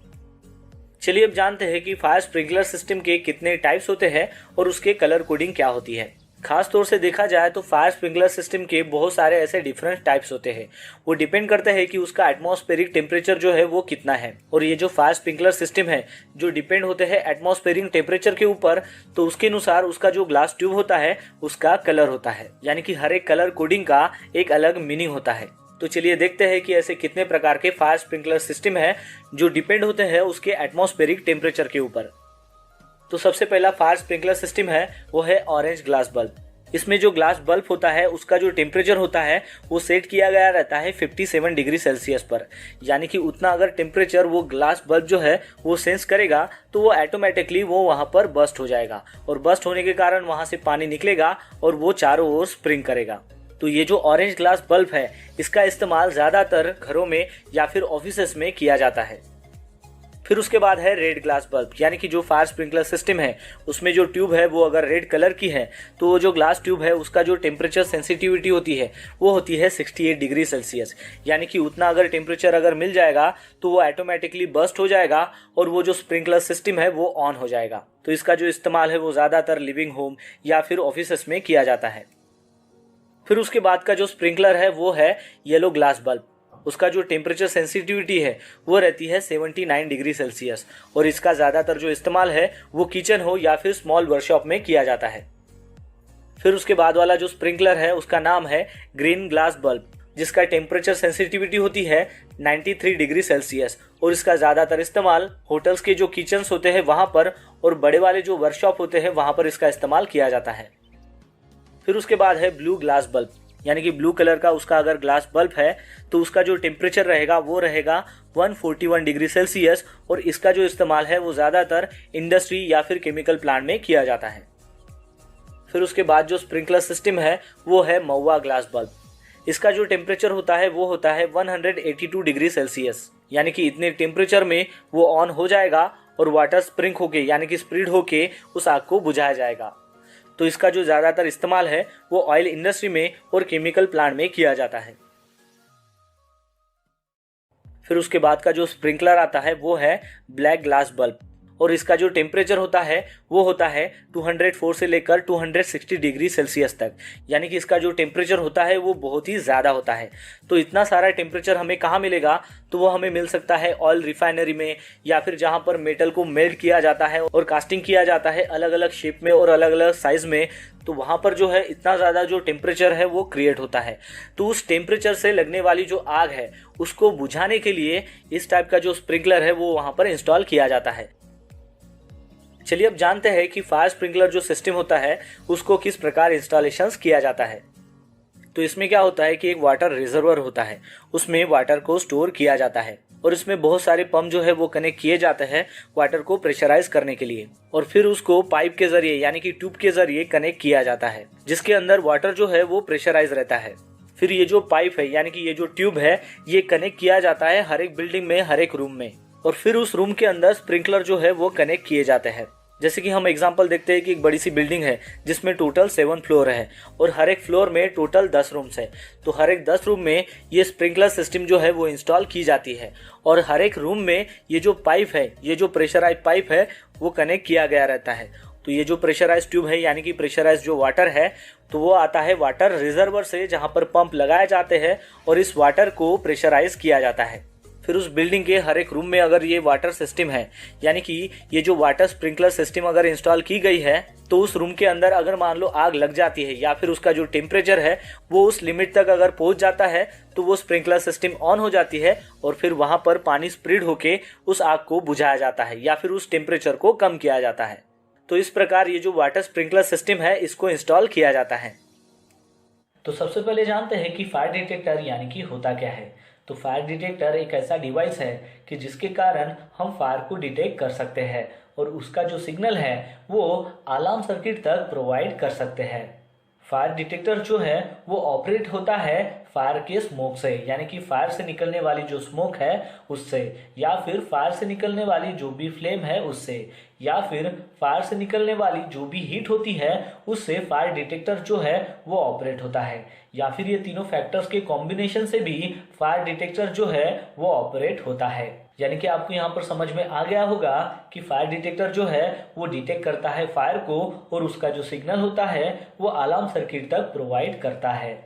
चलिए अब जानते हैं कि फायर स्प्रिंकलर सिस्टम के कितने टाइप्स होते हैं और उसके कलर कोडिंग क्या होती है। खास तौर से देखा जाए तो फायर स्प्रिंकलर सिस्टम के बहुत सारे ऐसे डिफरेंट टाइप्स होते हैं। वो डिपेंड करता है कि उसका एटमॉस्फेरिक टेम्परेचर जो है वो कितना है। और ये जो फायर स्प्रिंकलर सिस्टम है जो डिपेंड होते हैं एटमॉस्फेरिक टेम्परेचर के ऊपर, तो उसके अनुसार उसका जो ग्लास ट्यूब होता है उसका कलर होता है, यानी कि हर एक कलर कोडिंग का एक अलग मीनिंग होता है। तो चलिए देखते हैं कि ऐसे कितने प्रकार के फायर स्प्रिंकलर सिस्टम है जो डिपेंड होते हैं उसके एटमॉस्फेरिक टेम्परेचर के ऊपर। तो सबसे पहला फायर स्प्रिंकलर सिस्टम है वो है ऑरेंज ग्लास बल्ब। इसमें जो ग्लास बल्ब होता है उसका जो टेम्परेचर होता है वो सेट किया गया रहता है 57 डिग्री सेल्सियस पर, यानी कि उतना अगर टेम्परेचर वो ग्लास बल्ब जो है वो सेंस करेगा तो वो ऑटोमेटिकली वो वहाँ पर बस्ट हो जाएगा और बस्ट होने के कारण वहाँ से पानी निकलेगा और वो चारों ओर स्प्रिंग करेगा। तो ये जो ऑरेंज ग्लास बल्ब है इसका इस्तेमाल ज़्यादातर घरों में या फिर ऑफिसेस में किया जाता है। फिर उसके बाद है रेड ग्लास बल्ब, यानी कि जो फायर स्प्रिंकलर सिस्टम है उसमें जो ट्यूब है वो अगर रेड कलर की है तो वो जो ग्लास ट्यूब है उसका जो टेम्परेचर सेंसिटिविटी होती है वो होती है 68 डिग्री सेल्सियस, यानी कि उतना अगर टेम्परेचर अगर मिल जाएगा तो वो ऑटोमेटिकली बस्ट हो जाएगा और वो जो स्प्रिंकलर सिस्टम है वो ऑन हो जाएगा। तो इसका जो इस्तेमाल है वो ज़्यादातर लिविंग होम या फिर ऑफिसेस में किया जाता है। फिर उसके बाद का जो स्प्रिंकलर है वो है येलो ग्लास बल्ब। उसका जो टेम्परेचर सेंसिटिविटी है वो रहती है 79 डिग्री सेल्सियस और इसका ज़्यादातर जो इस्तेमाल है वो किचन हो या फिर स्मॉल वर्कशॉप में किया जाता है। फिर उसके बाद वाला जो स्प्रिंकलर है उसका नाम है ग्रीन ग्लास बल्ब, जिसका टेम्परेचर सेंसिटिविटी होती है 93 डिग्री सेल्सियस और इसका ज़्यादातर इस्तेमाल होटल्स के जो किचन्स होते हैं वहाँ पर और बड़े वाले जो वर्कशॉप होते हैं वहाँ पर इसका इस्तेमाल किया जाता है। फिर उसके बाद है ब्लू ग्लास बल्ब, यानी कि ब्लू कलर का उसका अगर ग्लास बल्ब है तो उसका जो टेम्परेचर रहेगा वो रहेगा 141 डिग्री सेल्सियस और इसका जो इस्तेमाल है वो ज़्यादातर इंडस्ट्री या फिर केमिकल प्लांट में किया जाता है। फिर उसके बाद जो स्प्रिंकलर सिस्टम है वो है महुआ ग्लास बल्ब। इसका जो टेम्परेचर होता है वो होता है 182 डिग्री सेल्सियस, यानी कि इतने टेम्परेचर में वो ऑन हो जाएगा और वाटर स्प्रिंक होके यानी कि स्प्रिड होके उस आग को बुझाया जाएगा। तो इसका जो ज़्यादातर इस्तेमाल है वो ऑयल इंडस्ट्री में और केमिकल प्लांट में किया जाता है। फिर उसके बाद का जो स्प्रिंकलर आता है वो है ब्लैक ग्लास बल्ब और इसका जो टेम्परेचर होता है वो होता है 204 से लेकर 260 डिग्री सेल्सियस तक, यानी कि इसका जो टेम्परेचर होता है वो बहुत ही ज़्यादा होता है। तो इतना सारा टेम्परेचर हमें कहाँ मिलेगा, तो वो हमें मिल सकता है ऑयल रिफाइनरी में या फिर जहाँ पर मेटल को मेल्ट किया जाता है और कास्टिंग किया जाता है अलग अलग शेप में और अलग अलग साइज में। तो वहाँ पर जो है इतना ज़्यादा जो टेम्परेचर है वो क्रिएट होता है। तो उस टेम्परेचर से लगने वाली जो आग है उसको बुझाने के लिए इस टाइप का जो स्प्रिंकलर है वो वहाँ पर इंस्टॉल किया जाता है। चलिए अब जानते हैं कि फायर स्प्रिंकलर जो सिस्टम होता है उसको किस प्रकार इंस्टॉलेशंस किया जाता है। तो इसमें क्या होता है कि एक वाटर रिजर्वर होता है, उसमें वाटर को स्टोर किया जाता है और इसमें बहुत सारे पंप जो है वो कनेक्ट किए जाते हैं वाटर को प्रेशराइज करने के लिए और फिर उसको पाइप के जरिए यानी कि ट्यूब के जरिए कनेक्ट किया जाता है, जिसके अंदर वाटर जो है वो प्रेशराइज रहता है। फिर ये जो पाइप है यानी कि ये जो ट्यूब है ये कनेक्ट किया जाता है हर एक बिल्डिंग में, हर एक रूम में, और फिर उस रूम के अंदर स्प्रिंकलर जो है वो कनेक्ट किए जाते हैं। जैसे कि हम एग्जांपल देखते हैं कि एक बड़ी सी बिल्डिंग है जिसमें टोटल 7 फ्लोर है और हर एक फ्लोर में टोटल 10 रूम्स है। तो हर एक 10 रूम में ये स्प्रिंकलर सिस्टम जो है वो इंस्टॉल की जाती है और हर एक रूम में ये जो पाइप है, ये जो प्रेशराइज पाइप है वो कनेक्ट किया गया रहता है। तो ये जो प्रेशराइज ट्यूब है यानी कि प्रेशराइज जो वाटर है तो वो आता है वाटर रिजर्वर से, जहाँ पर पंप लगाए जाते हैं और इस वाटर को प्रेशराइज किया जाता है। फिर उस बिल्डिंग के हर एक रूम में अगर ये वाटर सिस्टम है यानी कि ये जो वाटर स्प्रिंकलर सिस्टम अगर इंस्टॉल की गई है तो उस रूम के अंदर अगर मान लो आग लग जाती है या फिर उसका जो टेम्परेचर है वो उस लिमिट तक अगर पहुंच जाता है तो वो स्प्रिंकलर सिस्टम ऑन हो जाती है और फिर वहां पर पानी स्प्रिड होके उस आग को बुझाया जाता है या फिर उस टेम्परेचर को कम किया जाता है। तो इस प्रकार ये जो वाटर स्प्रिंकलर सिस्टम है इसको इंस्टॉल किया जाता है। तो सबसे पहले जानते हैं कि फायर डिटेक्टर यानी कि होता क्या है। तो फायर डिटेक्टर एक ऐसा डिवाइस है कि जिसके कारण हम फायर को डिटेक्ट कर सकते हैं और उसका जो सिग्नल है वो अलार्म सर्किट तक प्रोवाइड कर सकते हैं। फायर डिटेक्टर जो है वो ऑपरेट होता है फायर के स्मोक से, यानी कि फायर से निकलने वाली जो स्मोक है उससे, या फिर फायर से निकलने वाली जो भी फ्लेम है उससे, या फिर फायर से निकलने वाली जो भी हीट होती है उससे फायर डिटेक्टर जो है वो ऑपरेट होता है, या फिर ये तीनों फैक्टर्स के कॉम्बिनेशन से भी फायर डिटेक्टर जो है वो ऑपरेट होता है। यानी कि आपको यहाँ पर समझ में आ गया होगा कि फायर डिटेक्टर जो है वो डिटेक्ट करता है फायर को और उसका जो सिग्नल होता है वो अलार्म सर्किट तक प्रोवाइड करता है।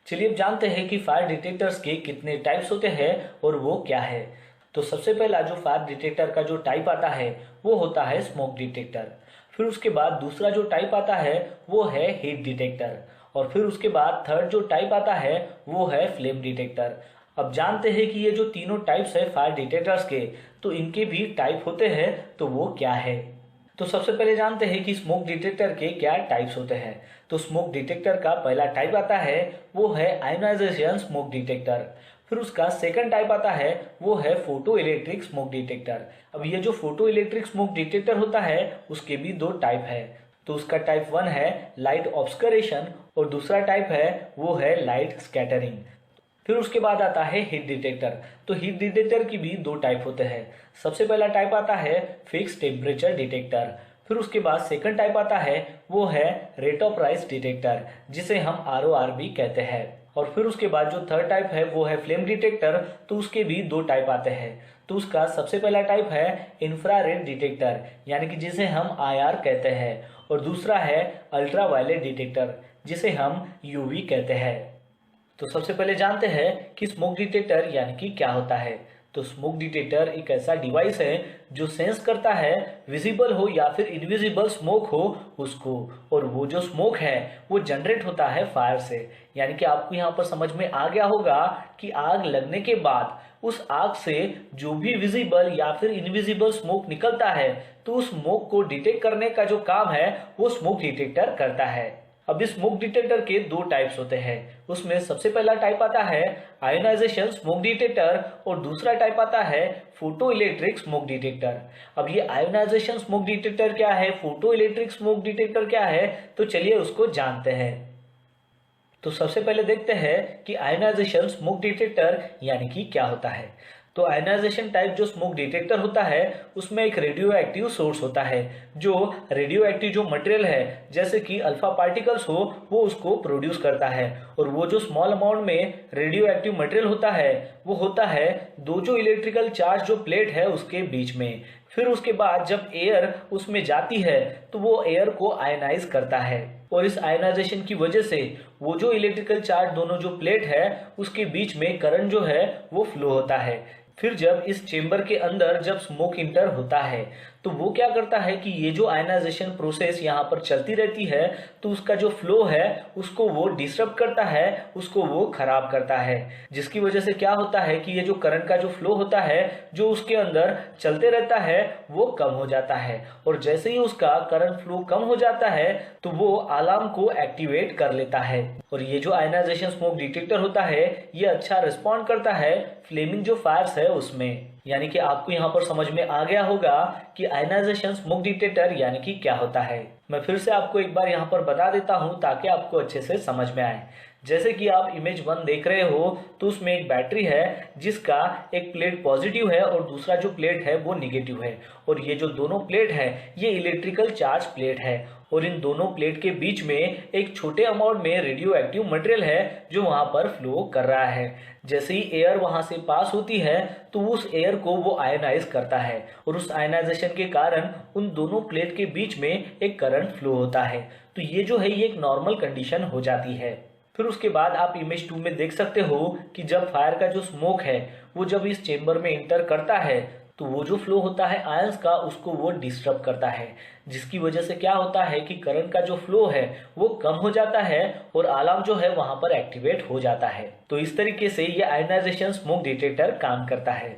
चलिए अब जानते हैं कि फायर डिटेक्टर्स के कितने टाइप्स होते हैं और वो क्या है। तो सबसे पहला जो फायर डिटेक्टर का जो टाइप आता है वो होता है स्मोक डिटेक्टर। फिर उसके बाद दूसरा जो टाइप आता है वो है हीट डिटेक्टर, और फिर उसके बाद थर्ड जो टाइप आता है वो है फ्लेम डिटेक्टर। अब जानते हैं कि ये जो तीनों टाइप्स है फायर डिटेक्टर्स के, तो इनके भी टाइप होते हैं, तो वो क्या है। तो सबसे पहले जानते हैं कि स्मोक डिटेक्टर के क्या टाइप्स होते हैं। तो स्मोक डिटेक्टर का पहला टाइप आता है वो है आयोनाइजेशन स्मोक डिटेक्टर। फिर उसका सेकंड टाइप आता है वो है फोटो इलेक्ट्रिक स्मोक डिटेक्टर। अब ये जो फोटो इलेक्ट्रिक स्मोक डिटेक्टर होता है उसके भी दो टाइप है। तो उसका टाइप 1 है लाइट ऑब्स्करेशन और दूसरा टाइप है वो है लाइट स्कैटरिंग। फिर उसके बाद आता है हीट डिटेक्टर। तो हीट डिटेक्टर की भी दो टाइप होते हैं। सबसे पहला टाइप आता है फिक्स टेम्परेचर डिटेक्टर। फिर उसके बाद सेकंड टाइप आता है वो है रेट ऑफ राइज डिटेक्टर, जिसे हम ROR भी कहते हैं। और फिर उसके बाद जो थर्ड टाइप है वो है फ्लेम डिटेक्टर। तो उसके भी दो टाइप आते हैं। तो उसका सबसे पहला टाइप है इंफ्रारेड डिटेक्टर, यानी कि जिसे हम IR कहते हैं, और दूसरा है अल्ट्रावायलेट डिटेक्टर, जिसे हम UV कहते हैं। तो सबसे पहले जानते हैं कि स्मोक डिटेक्टर यानी कि क्या होता है। तो स्मोक डिटेक्टर एक ऐसा डिवाइस है जो सेंस करता है विजिबल हो या फिर इनविजिबल स्मोक हो उसको, और वो जो स्मोक है वो जनरेट होता है फायर से। यानी कि आपको यहाँ पर समझ में आ गया होगा कि आग लगने के बाद उस आग से जो भी विजिबल या फिर इनविजिबल स्मोक निकलता है, तो उस स्मोक को डिटेक्ट करने का जो काम है वो स्मोक डिटेक्टर करता है। अब इस स्मोक डिटेक्टर के दो टाइप्स होते हैं। उसमें सबसे पहला टाइप आता है आयोनाइजेशन स्मोक डिटेक्टर और दूसरा टाइप आता है फोटो इलेक्ट्रिक स्मोक डिटेक्टर। अब ये आयोनाइजेशन स्मोक डिटेक्टर क्या है, फोटो इलेक्ट्रिक स्मोक डिटेक्टर क्या है, तो चलिए उसको जानते हैं। तो सबसे पहले देखते हैं कि आयोनाइजेशन स्मोक डिटेक्टर यानी कि क्या होता है। तो आयोनाइजेशन टाइप जो स्मोक डिटेक्टर होता है उसमें एक रेडियो एक्टिव सोर्स होता है, जो रेडियो एक्टिव जो मटेरियल है जैसे कि अल्फा पार्टिकल्स हो वो उसको प्रोड्यूस करता है। और वो जो स्मॉल अमाउंट में रेडियो एक्टिव मटेरियल होता है वो होता है दो जो इलेक्ट्रिकल चार्ज जो प्लेट है उसके बीच में। फिर उसके बाद जब एयर उसमें जाती है तो वो एयर को आयनाइज करता है, और इस आयनाइजेशन की वजह से वो जो इलेक्ट्रिकल चार्ज दोनों जो प्लेट है उसके बीच में करंट जो है वो फ्लो होता है। फिर जब इस चेंबर के अंदर जब स्मोक इंटर होता है तो वो क्या करता है कि ये जो आयनाइजेशन प्रोसेस यहाँ पर चलती रहती है तो उसका जो फ्लो है उसको वो डिस्टर्ब करता है, उसको वो खराब करता है, जिसकी वजह से क्या होता है कि ये जो करंट का जो फ्लो होता है जो उसके अंदर चलते रहता है वो कम हो जाता है। और जैसे ही उसका करंट फ्लो कम हो जाता है तो वो अलार्म को एक्टिवेट कर लेता है। और ये जो आयनाइजेशन स्मोक डिटेक्टर होता है ये अच्छा रिस्पॉन्ड करता है फ्लेमिंग जो फायर्स है उसमें। यानी कि आपको यहाँ पर समझ में आ गया होगा कि आयनाइजेशन स्मोक डिटेक्टर यानी कि क्या होता है। मैं फिर से आपको एक बार यहाँ पर बता देता हूँ ताकि आपको अच्छे से समझ में आए। जैसे कि आप इमेज 1 देख रहे हो तो उसमें एक बैटरी है जिसका एक प्लेट पॉजिटिव है और दूसरा जो प्लेट है वो निगेटिव है, और ये जो दोनों प्लेट है ये इलेक्ट्रिकल चार्ज प्लेट है, और इन दोनों प्लेट के बीच में एक छोटे अमाउंट में रेडियो एक्टिव मटेरियल है जो वहां पर फ्लो कर रहा है। जैसे ही एयर वहां से पास होती है तो उस एयर को वो आयनाइज करता है, और उस आयनाइजेशन के कारण उन दोनों प्लेट के बीच में एक करंट फ्लो होता है। तो ये जो है ये एक नॉर्मल कंडीशन हो जाती है। फिर उसके बाद आप इमेज 2 में देख सकते हो कि जब फायर का जो स्मोक है वो जब इस चेंबर में इंटर करता है तो वो जो फ्लो होता है आयंस का उसको वो डिस्टर्ब करता है, जिसकी वजह से क्या होता है कि करंट का जो फ्लो है वो कम हो जाता है और अलार्म जो है वहां पर एक्टिवेट हो जाता है। तो इस तरीके से ये आयनाइजेशन स्मोक डिटेक्टर काम करता है।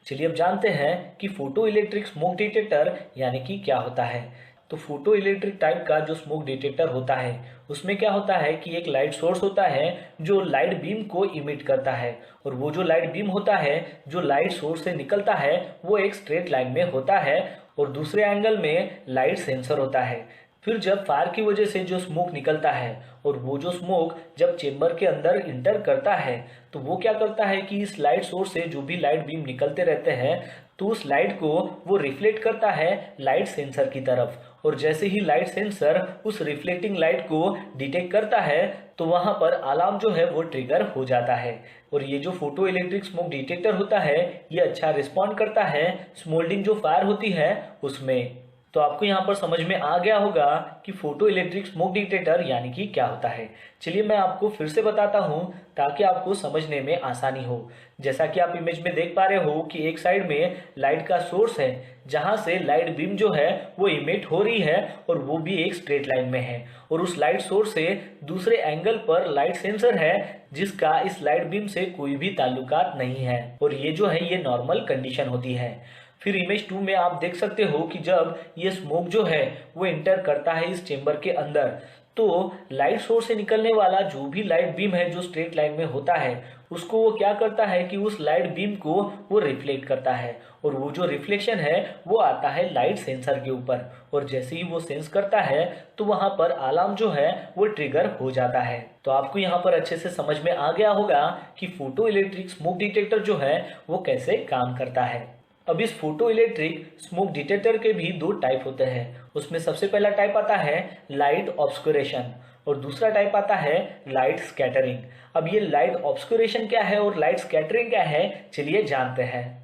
चलिए अब जानते हैं कि फोटो इलेक्ट्रिक स्मोक डिटेक्टर यानी कि क्या होता है। तो फोटो इलेक्ट्रिक टाइप का जो स्मोक डिटेक्टर होता है उसमें क्या होता है कि एक लाइट सोर्स होता है जो लाइट बीम को इमिट करता है, और वो जो लाइट बीम होता है जो लाइट सोर्स से निकलता है वो एक स्ट्रेट लाइन में होता है, और दूसरे एंगल में लाइट सेंसर होता है फिर जब फायर की वजह से जो स्मोक निकलता है और वो जो स्मोक जब चेंबर के अंदर इंटर करता है तो वो क्या करता है कि इस लाइट सोर्स से जो भी लाइट बीम निकलते रहते हैं तो उस लाइट को वो रिफ्लेक्ट करता है लाइट सेंसर की तरफ। और जैसे ही लाइट सेंसर उस रिफ्लेक्टिंग लाइट को डिटेक्ट करता है तो वहां पर अलार्म जो है वो ट्रिगर हो जाता है। और ये जो फोटो इलेक्ट्रिक स्मोक डिटेक्टर होता है ये अच्छा रिस्पॉन्ड करता है स्मोल्डिंग जो फायर होती है उसमें। तो आपको यहाँ पर समझ में आ गया होगा कि फोटो इलेक्ट्रिक स्मोक डिटेक्टर यानी कि क्या होता है। चलिए मैं आपको फिर से बताता हूँ ताकि आपको समझने में आसानी हो। जैसा कि आप इमेज में देख पा रहे हो कि एक साइड में लाइट का सोर्स है जहां से लाइट बीम जो है वो इमिट हो रही है और वो भी एक स्ट्रेट लाइन में है। और उस लाइट सोर्स से दूसरे एंगल पर लाइट सेंसर है जिसका इस लाइट बीम से कोई भी ताल्लुकात नहीं है। और ये जो है ये नॉर्मल कंडीशन होती है। फिर इमेज 2 में आप देख सकते हो कि जब ये स्मोक जो है वो एंटर करता है इस चेंबर के अंदर तो लाइट सोर्स से निकलने वाला जो भी लाइट बीम है जो स्ट्रेट लाइन में होता है उसको वो क्या करता है कि उस लाइट बीम को वो रिफ्लेक्ट करता है। और वो जो रिफ्लेक्शन है वो आता है लाइट सेंसर के ऊपर। और जैसे ही वो सेंस करता है तो वहां पर अलार्म जो है वो ट्रिगर हो जाता है। तो आपको यहाँ पर अच्छे से समझ में आ गया होगा कि फोटो इलेक्ट्रिक स्मोक डिटेक्टर जो है वो कैसे काम करता है। अब इस फोटो इलेक्ट्रिक स्मोक डिटेक्टर के भी दो टाइप होते हैं। उसमें सबसे पहला टाइप आता है लाइट ऑब्स्कुरेशन और दूसरा टाइप आता है लाइट स्कैटरिंग। अब ये लाइट ऑब्स्कुरेशन क्या है और लाइट स्कैटरिंग क्या है चलिए जानते हैं।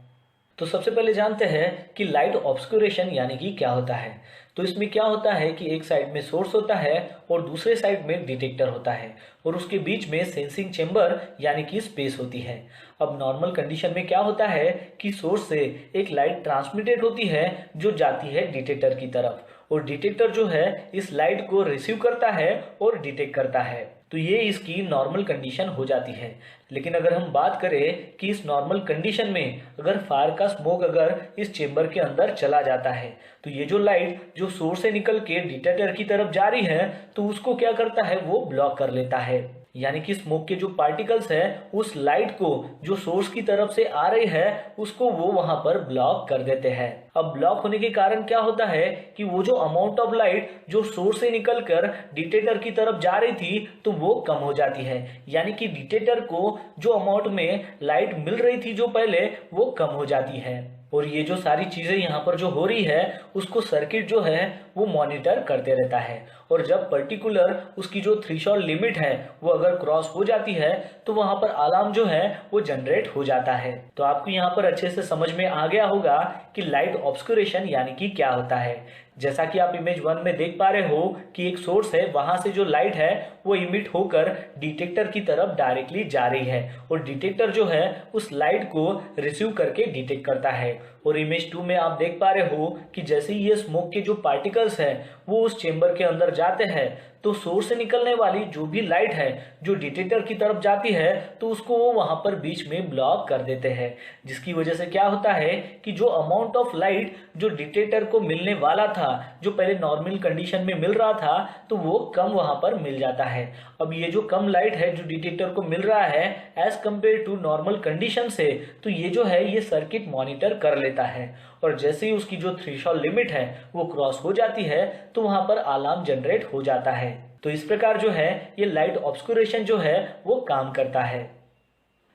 तो सबसे पहले जानते हैं कि लाइट ऑब्स्कुरेशन यानी कि क्या होता है। तो इसमें क्या होता है कि एक साइड में सोर्स होता है और दूसरे साइड में डिटेक्टर होता है और उसके बीच में सेंसिंग चेंबर यानी कि स्पेस होती है। अब नॉर्मल कंडीशन में क्या होता है कि सोर्स से एक लाइट ट्रांसमिटेड होती है जो जाती है डिटेक्टर की तरफ और डिटेक्टर जो है इस लाइट को रिसीव करता है और डिटेक्ट करता है। तो ये इसकी नॉर्मल कंडीशन हो जाती है। लेकिन अगर हम बात करें कि इस नॉर्मल कंडीशन में अगर फायर का स्मोक अगर इस चेंबर के अंदर चला जाता है तो ये जो लाइट जो सोर्स से निकल के डिटेक्टर की तरफ जा रही है तो उसको क्या करता है वो ब्लॉक कर लेता है। यानी कि स्मोक के जो पार्टिकल्स है उस लाइट को जो सोर्स की तरफ से आ रही है उसको वो वहां पर ब्लॉक कर देते हैं। अब ब्लॉक होने के कारण क्या होता है कि वो जो अमाउंट ऑफ लाइट जो सोर्स से निकलकर डिटेक्टर की तरफ जा रही थी तो वो कम हो जाती है। यानी कि डिटेक्टर को जो अमाउंट में लाइट मिल रही थी जो पहले वो कम हो जाती है। और ये जो सारी चीजें यहाँ पर जो हो रही है उसको सर्किट जो है वो मॉनिटर करते रहता है। और जब पर्टिकुलर उसकी जो थ्रेशोल्ड लिमिट है वो अगर क्रॉस हो जाती है तो वहां पर अलार्म जो है वो जनरेट हो जाता है। तो आपको यहाँ पर अच्छे से समझ में आ गया होगा कि लाइट ऑब्स्कुरेशन यानी कि क्या होता है। जैसा कि आप इमेज 1 में देख पा रहे हो कि एक सोर्स है वहां से जो लाइट है वो इमिट होकर डिटेक्टर की तरफ डायरेक्टली जा रही है और डिटेक्टर जो है उस लाइट को रिसीव करके डिटेक्ट करता है। और इमेज 2 में आप देख पा रहे हो कि जैसे ही ये स्मोक के जो पार्टिकल्स है वो उस चेंबर के अंदर जाते हैं तो सोर्स से निकलने वाली जो भी लाइट है जो डिटेक्टर की तरफ जाती है तो उसको वो वहां पर बीच में ब्लॉक कर देते हैं। जिसकी वजह से क्या होता है कि जो अमाउंट ऑफ लाइट जो डिटेक्टर को मिलने वाला था जो पहले नॉर्मल कंडीशन में मिल रहा था तो वो कम वहां पर मिल जाता है। अब ये जो कम लाइट है जो डिटेक्टर को मिल रहा है as compare to normal condition से तो ये जो है ये सर्किट मॉनिटर कर लेता है। और जैसे ही उसकी जो थ्रेशोल्ड लिमिट है वो क्रॉस हो जाती है तो वहां पर अलार्म जनरेट हो जाता है। तो इस प्रकार जो है ये लाइट ऑब्स्कुरेशन जो है वो काम करता है।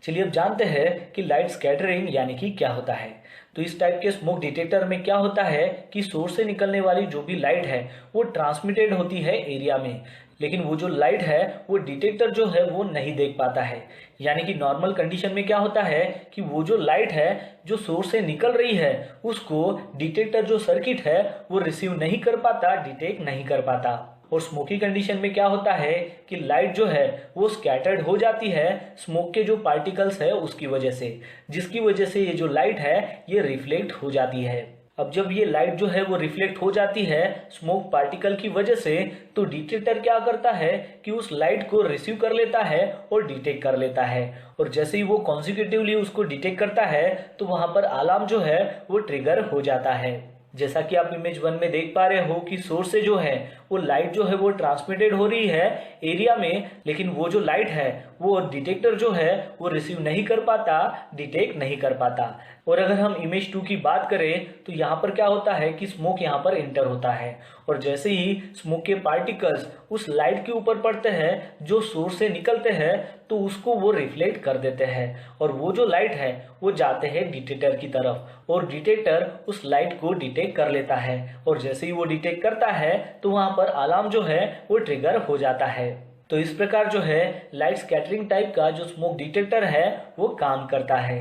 चलिए अब जानते हैं कि लाइट स्कैटरिंग यानी कि क्या होता है। तो इस टाइप के स्मोक डिटेक्टर में क्या होता है कि सोर्स से निकलने वाली जो भी लाइट है वो ट्रांसमिटेड होती है एरिया में, लेकिन वो जो लाइट है वो डिटेक्टर जो है वो नहीं देख पाता है। यानी कि नॉर्मल कंडीशन में क्या होता है कि वो जो लाइट है जो सोर्स से निकल रही है उसको डिटेक्टर जो सर्किट है वो रिसीव नहीं कर पाता, डिटेक्ट नहीं कर पाता। और स्मोकी कंडीशन में क्या होता है कि लाइट जो है वो स्कैटर्ड हो जाती है स्मोक के जो पार्टिकल्स है उसकी वजह से, जिसकी वजह से ये जो लाइट है ये रिफ्लेक्ट हो जाती है। अब जब ये लाइट जो है वो रिफ्लेक्ट हो जाती है स्मोक पार्टिकल की वजह से तो डिटेक्टर क्या करता है कि उस लाइट को रिसीव कर लेता है और डिटेक्ट कर लेता है। और जैसे ही वो कॉन्सिक्यूटिवली उसको डिटेक्ट करता है तो वहां पर अलार्म जो है वो ट्रिगर हो जाता है। जैसा कि आप इमेज 1 में देख पा रहे हो कि सोर्स से जो है वो लाइट जो है वो ट्रांसमिटेड हो रही है एरिया में, लेकिन वो जो लाइट है वो डिटेक्टर जो है वो रिसीव नहीं कर पाता, डिटेक्ट नहीं कर पाता। और अगर हम इमेज 2 की बात करें तो यहाँ पर क्या होता है कि स्मोक यहाँ पर इंटर होता है, और जैसे ही स्मोक के पार्टिकल्स उस लाइट के ऊपर पड़ते हैं जो सोर्स से निकलते हैं तो उसको वो रिफ्लेक्ट कर देते हैं, और वो जो लाइट है वो जाते हैं डिटेक्टर की तरफ, और डिटेक्टर उस लाइट को डिटेक्ट कर लेता है, और जैसे ही वो डिटेक्ट करता है तो वहाँ पर अलार्म जो है वो ट्रिगर हो जाता है। तो इस प्रकार जो है लाइट स्कैटरिंग टाइप का जो स्मोक डिटेक्टर है वो काम करता है।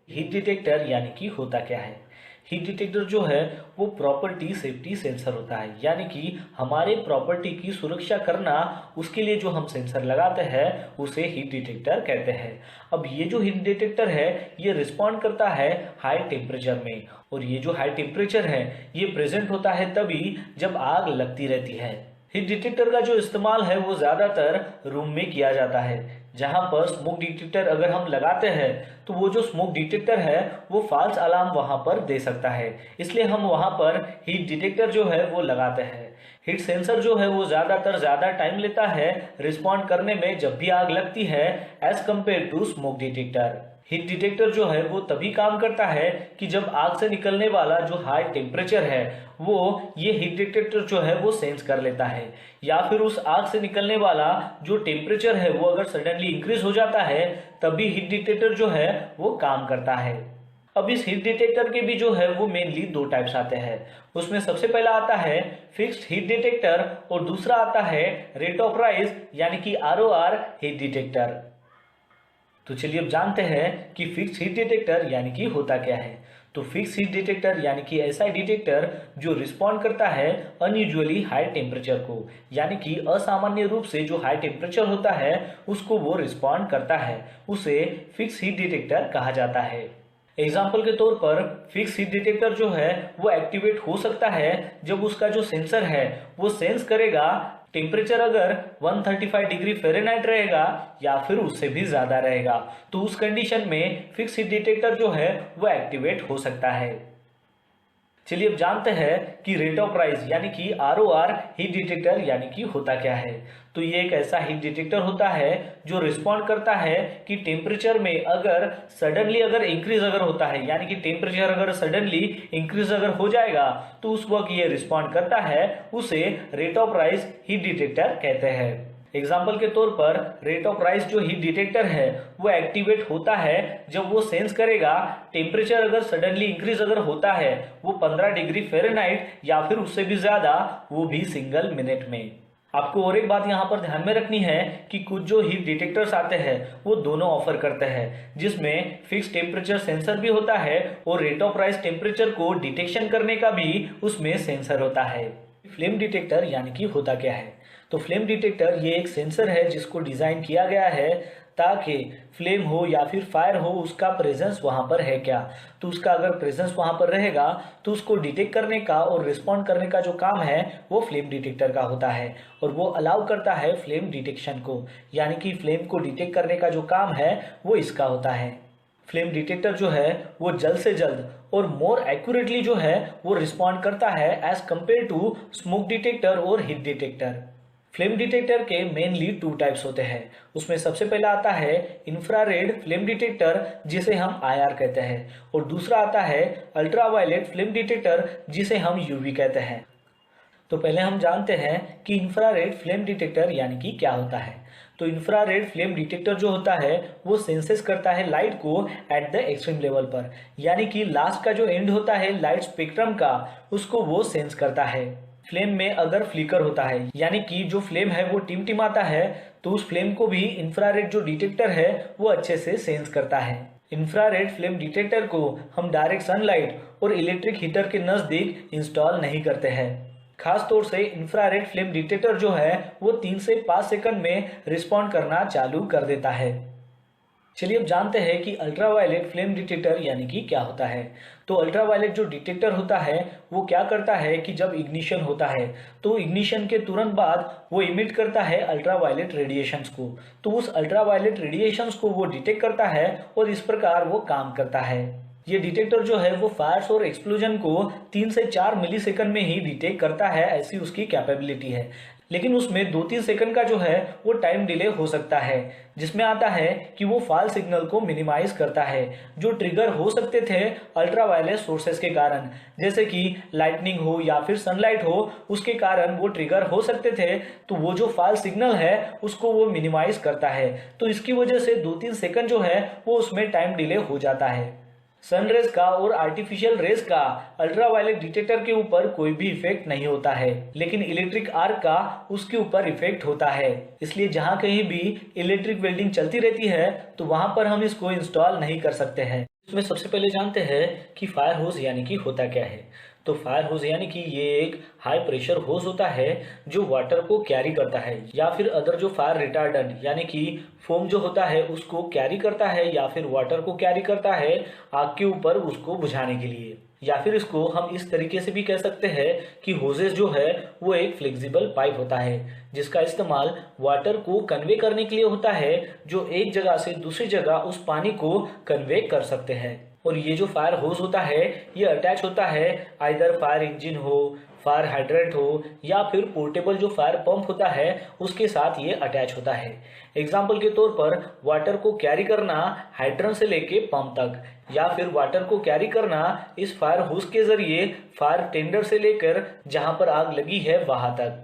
हीट डिटेक्टर यानी कि होता क्या है? हीट डिटेक्टर जो है वो प्रॉपर्टी सेफ्टी सेंसर होता है, यानी कि हमारे प्रॉपर्टी की सुरक्षा करना, उसके लिए जो हम सेंसर लगाते हैं उसे हीट डिटेक्टर कहते हैं। अब ये जो हीट डिटेक्टर है ये रिस्पॉन्ड करता है हाई टेम्परेचर में, और ये जो हाई टेम्परेचर है ये प्रेजेंट होता है तभी जब आग लगती रहती है। हीट डिटेक्टर का जो इस्तेमाल है वो ज़्यादातर रूम में किया जाता है, जहाँ पर स्मोक डिटेक्टर अगर हम लगाते हैं तो वो जो स्मोक डिटेक्टर है वो फॉल्स अलार्म वहाँ पर दे सकता है, इसलिए हम वहाँ पर हीट डिटेक्टर जो है वो लगाते हैं। हीट सेंसर जो है वो ज़्यादा टाइम लेता है रिस्पॉन्ड करने में जब भी आग लगती है as compare to smoke detector. Heat detector जो है वो तभी काम करता है कि जब आग से निकलने वाला जो हाई टेम्परेचर है वो ये हीट डिटेक्टर जो है वो सेंस कर लेता है, या फिर उस आग से निकलने वाला जो टेम्परेचर है वो अगर सडनली इंक्रीज हो जाता है तभी हीट डिटेक्टर जो है वो काम करता है। अब इस हीट डिटेक्टर के भी जो है वो मेनली 2 टाइप्स आते हैं। उसमें सबसे पहला आता है फिक्स्ड हीट डिटेक्टर और दूसरा आता है रेट ऑफ राइज यानी कि ROR हीट डिटेक्टर। तो चलिए अब जानते हैं कि फिक्स हीट डिटेक्टर यानी कि होता क्या है। तो फिक्स हीट डिटेक्टर यानी कि ऐसा डिटेक्टर जो रिस्पॉन्ड करता है अनयूजुअली हाई टेम्परेचर को, यानी कि असामान्य रूप से जो हाई टेम्परेचर होता है उसको वो रिस्पॉन्ड करता है, उसे फिक्स हीट डिटेक्टर कहा जाता है। एग्जाम्पल के तौर पर फिक्स हीट डिटेक्टर जो है वो एक्टिवेट हो सकता है जब उसका जो सेंसर है वो सेंस करेगा टेम्परेचर अगर 135 डिग्री फ़ारेनहाइट रहेगा या फिर उससे भी ज़्यादा रहेगा, तो उस कंडीशन में फिक्स हीट डिटेक्टर जो है वो एक्टिवेट हो सकता है। चलिए अब जानते हैं कि रेट ऑफ राइज यानी कि ROR हीट डिटेक्टर यानी कि होता क्या है। तो ये एक ऐसा हीट डिटेक्टर होता है जो रिस्पॉन्ड करता है कि टेम्परेचर में अगर सडनली अगर इंक्रीज अगर होता है, यानी कि टेम्परेचर अगर सडनली इंक्रीज अगर हो जाएगा तो उस वक्त ये रिस्पॉन्ड करता है, उसे rate of rise heat detector कहते हैं। एग्जाम्पल के तौर पर रेट ऑफ राइज जो हीट डिटेक्टर है वो एक्टिवेट होता है जब वो सेंस करेगा टेम्परेचर अगर सडनली इंक्रीज अगर होता है वो 15 डिग्री फ़ारेनहाइट या फिर उससे भी ज़्यादा, वो भी सिंगल मिनट में। आपको और एक बात यहाँ पर ध्यान में रखनी है कि कुछ जो हीट डिटेक्टर्स आते हैं वो दोनों ऑफर करते हैं, जिसमें फिक्स टेम्परेचर सेंसर भी होता है और रेट ऑफ राइज टेम्परेचर को डिटेक्शन करने का भी उसमें सेंसर होता है। फ्लेम डिटेक्टर यानी कि होता क्या है? तो फ्लेम डिटेक्टर ये एक सेंसर है जिसको डिज़ाइन किया गया है ताकि फ्लेम हो या फिर फायर हो उसका प्रेजेंस वहाँ पर है क्या, तो उसका अगर प्रेजेंस वहाँ पर रहेगा तो उसको डिटेक्ट करने का और रिस्पॉन्ड करने का जो काम है वो फ्लेम डिटेक्टर का होता है, और वो अलाउ करता है फ्लेम डिटेक्शन को, यानी कि फ्लेम को डिटेक्ट करने का जो काम है वो इसका होता है। फ्लेम डिटेक्टर जो है वो जल्द से जल्द और मोर एक्यूरेटली जो है वो रिस्पॉन्ड करता है as compare to smoke detector और हीट डिटेक्टर। फ्लेम डिटेक्टर के मेनली 2 टाइप्स होते हैं। उसमें सबसे पहला आता है इंफ्रारेड फ्लेम डिटेक्टर जिसे हम IR कहते हैं, और दूसरा आता है अल्ट्रावायलेट फ्लेम डिटेक्टर जिसे हम UV कहते हैं। तो पहले हम जानते हैं कि इंफ्रारेड फ्लेम डिटेक्टर यानी कि क्या होता है। तो इंफ्रारेड फ्लेम डिटेक्टर जो होता है वो सेंसेस करता है लाइट को एट द एक्सट्रीम लेवल पर, यानी कि लास्ट का जो एंड होता है लाइट स्पेक्ट्रम का उसको वो सेंस करता है। फ्लेम में अगर फ्लिकर होता है, यानी कि जो फ्लेम है वो टिमटिमाता है, तो उस फ्लेम को भी इंफ्रारेड जो डिटेक्टर है वो अच्छे से सेंस करता है। इंफ्रारेड फ्लेम डिटेक्टर को हम डायरेक्ट सनलाइट और इलेक्ट्रिक हीटर के नज़दीक इंस्टॉल नहीं करते हैं। खास तौर से इंफ्रारेड फ्लेम डिटेक्टर जो है वो 3 से 5 सेकंड में रिस्पॉन्ड करना चालू कर देता है। चलिए अब जानते हैं कि अल्ट्रावायलेट फ्लेम डिटेक्टर यानी कि क्या होता है। तो अल्ट्रावायलेट जो डिटेक्टर होता है वो क्या करता है कि जब इग्निशन होता है तो इग्निशन के तुरंत बाद वो इमिट करता है अल्ट्रावायलेट रेडिएशंस को, तो उस अल्ट्रावायलेट रेडिएशंस को वो डिटेक्ट करता है और इस प्रकार वो काम करता है। ये डिटेक्टर जो है वो फायर्स और एक्सप्लोजन को 3 से 4 मिलीसेकंड में ही डिटेक्ट करता है, ऐसी उसकी कैपेबिलिटी है। लेकिन उसमें 2-3 सेकंड का जो है वो टाइम डिले हो सकता है, जिसमें आता है कि वो फॉल सिग्नल को मिनिमाइज करता है जो ट्रिगर हो सकते थे अल्ट्रावायलेट सोर्सेस के कारण, जैसे कि लाइटनिंग हो या फिर सनलाइट हो, उसके कारण वो ट्रिगर हो सकते थे। तो वो जो फॉल सिग्नल है उसको वो मिनिमाइज करता है, तो इसकी वजह से 2-3 सेकंड जो है वो उसमें टाइम डिले हो जाता है। सन रेज का और आर्टिफिशियल रेज का अल्ट्रावायलेट डिटेक्टर के ऊपर कोई भी इफेक्ट नहीं होता है, लेकिन इलेक्ट्रिक आर्क का उसके ऊपर इफेक्ट होता है। इसलिए जहां कहीं भी इलेक्ट्रिक वेल्डिंग चलती रहती है तो वहां पर हम इसको इंस्टॉल नहीं कर सकते हैं। इसमें सबसे पहले जानते हैं कि फायर होज यानी कि होता क्या है। तो फायर होज यानी कि ये एक हाई प्रेशर होज होता है जो वाटर को कैरी करता है, या फिर अदर जो फायर रिटार्डेंट यानी कि फोम जो होता है उसको कैरी करता है, या फिर वाटर को कैरी करता है आग के ऊपर उसको बुझाने के लिए। या फिर इसको हम इस तरीके से भी कह सकते हैं कि होजेस जो है वो एक फ्लेक्सिबल पाइप होता है जिसका इस्तेमाल वाटर को कन्वे करने के लिए होता है, जो एक जगह से दूसरी जगह उस पानी को कन्वे कर सकते हैं। और ये जो फायर होज होता है ये अटैच होता है आइदर फायर इंजन हो, फायर हाइड्रेंट हो, या फिर पोर्टेबल जो फायर पंप होता है उसके साथ ये अटैच होता है। एग्जाम्पल के तौर पर वाटर को कैरी करना हाइड्रेंट से लेके पंप तक, या फिर वाटर को कैरी करना इस फायर होज के जरिए फायर टेंडर से लेकर जहां पर आग लगी है वहां तक।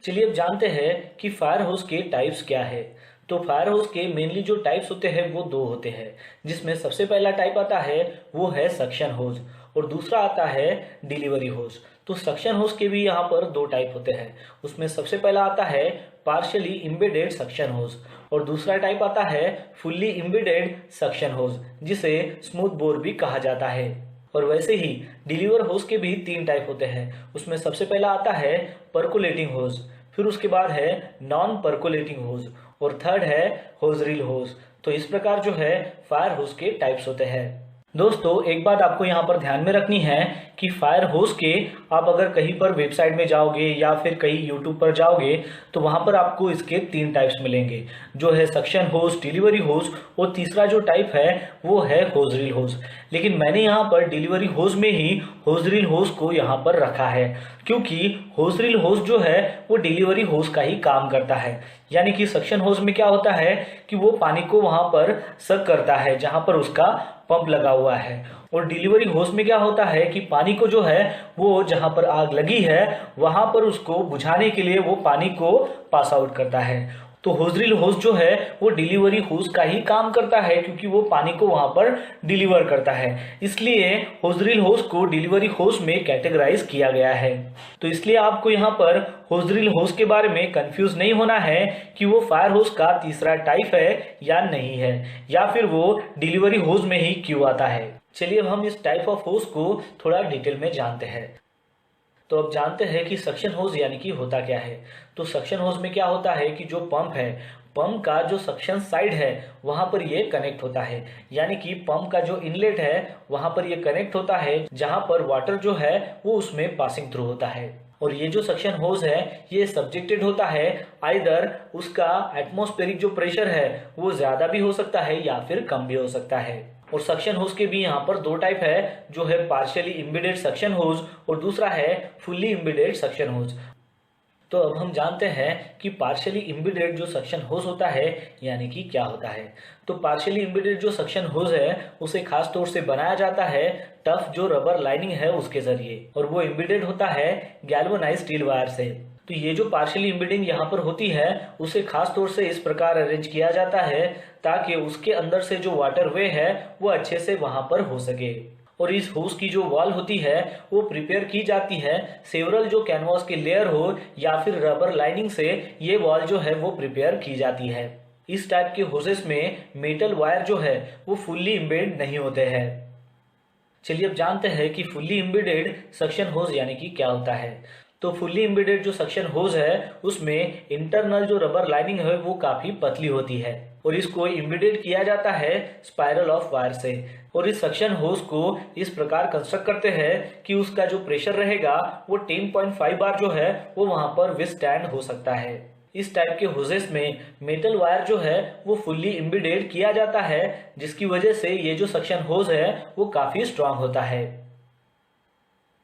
चलिए अब जानते हैं कि फायर होज के टाइप्स क्या है। तो फायर होज के मेनली जो टाइप्स होते हैं वो 2 होते हैं, जिसमें सबसे पहला टाइप आता है वो है सक्शन होज और दूसरा आता है डिलीवरी होज। तो सक्शन होज के भी यहाँ पर 2 टाइप होते हैं। उसमें सबसे पहला आता है पार्शियली इम्बेडेड सक्शन होज और दूसरा टाइप आता है फुल्ली इम्बेडेड सक्शन होज, जिसे स्मूथ बोर भी कहा जाता है। और वैसे ही डिलीवर होज के भी 3 टाइप होते हैं। उसमें सबसे पहला आता है परकोलेटिंग होज, फिर उसके बाद है नॉन परकोलेटिंग होज और थर्ड है होज रील होज। तो इस प्रकार जो है फायर होज के टाइप्स होते हैं। दोस्तों एक बात आपको यहाँ पर ध्यान में रखनी है कि फायर होज के आप अगर कहीं पर वेबसाइट में जाओगे या फिर कहीं यूट्यूब पर जाओगे तो वहाँ पर आपको इसके 3 टाइप्स मिलेंगे, जो है सक्शन होज, डिलीवरी होज और तीसरा जो टाइप है वो है होज रील होज। लेकिन मैंने यहाँ पर डिलीवरी होज में ही होज रील होज को यहाँ पर रखा है, क्योंकि होज रील होज जो है वो डिलीवरी होज का ही काम करता है। यानी कि सक्शन होज में क्या होता है कि वो पानी को वहां पर सक करता है जहां पर उसका पंप लगा हुआ है, और डिलीवरी होज में क्या होता है कि पानी को जो है वो जहां पर आग लगी है वहां पर उसको बुझाने के लिए वो पानी को पास आउट करता है। तो होज रील होज जो है वो डिलीवरी होज का ही काम करता है, क्योंकि वो पानी को वहां पर डिलीवर करता है, इसलिए होज रील होज को डिलीवरी होज में कैटेगराइज किया गया है। तो इसलिए आपको यहाँ पर होज रील होज के बारे में कंफ्यूज नहीं होना है कि वो फायर होज का तीसरा टाइप है या नहीं है, या फिर वो डिलीवरी होज में ही क्यों आता है। चलिए अब हम इस टाइप ऑफ होज को थोड़ा डिटेल में जानते हैं। तो अब जानते हैं कि सक्शन होज यानी कि होता क्या है। तो सक्शन होज में क्या होता है कि जो पंप है, पंप का जो सक्शन साइड है वहां पर ये कनेक्ट होता है, यानी कि पंप का जो इनलेट है वहां पर ये कनेक्ट होता है जहां पर वाटर जो है वो उसमें पासिंग थ्रू होता है। और ये जो सक्शन होज है ये सब्जेक्टेड होता है आइदर उसका एटमॉस्फेरिक जो प्रेशर है वो ज्यादा भी हो सकता है या फिर कम भी हो सकता है। और सक्शन होज के भी यहाँ पर 2 टाइप है, जो है पार्शियली इम्बेडेड सक्शन होज और दूसरा है फुल्ली इम्बेडेड सक्शन होज। तो अब हम जानते हैं कि पार्शियली इम्बेडेड जो सक्शन होज होता है यानी कि क्या होता है। तो पार्शियली इम्बेडेड जो सक्शन होज है उसे खास तौर से बनाया जाता है टफ जो रबर लाइनिंग है उसके जरिए, और वो इम्बेडेड होता है गैल्वेनाइज्ड स्टील वायर से। तो ये जो पार्शियली इम्बेडिंग यहाँ पर होती है उसे खास तौर से इस प्रकार अरेंज किया जाता है ताकि उसके अंदर से जो वाटर वे है वो अच्छे से वहां पर हो सके। और इस होज की जो वॉल होती है वो प्रिपेयर की जाती है सेवरल जो कैनवास के लेयर हो या फिर रबर लाइनिंग से ये वॉल जो है वो प्रिपेयर की जाती है। इस टाइप के होजेस में मेटल वायर जो है वो फुल्ली इम्बेड नहीं होते हैं। चलिए अब जानते हैं कि फुल्ली इम्बेडेड सक्शन होज यानी कि क्या होता है। तो फुल्ली इम्बेडेड जो सक्शन होज है उसमें इंटरनल जो रबर लाइनिंग है वो काफी पतली होती है और इसको इम्बेडेड किया जाता है स्पाइरल ऑफ वायर से। और इस सक्शन होज को इस प्रकार कंस्ट्रक्ट करते हैं कि उसका जो प्रेशर रहेगा वो 10.5 बार जो है वो वहां पर विथस्टैंड हो सकता है। इस टाइप के होजेस में मेटल वायर जो है वो फुल्ली इम्बेडेड किया जाता है, जिसकी वजह से ये जो सक्शन होज है वो काफ़ी स्ट्रांग होता है।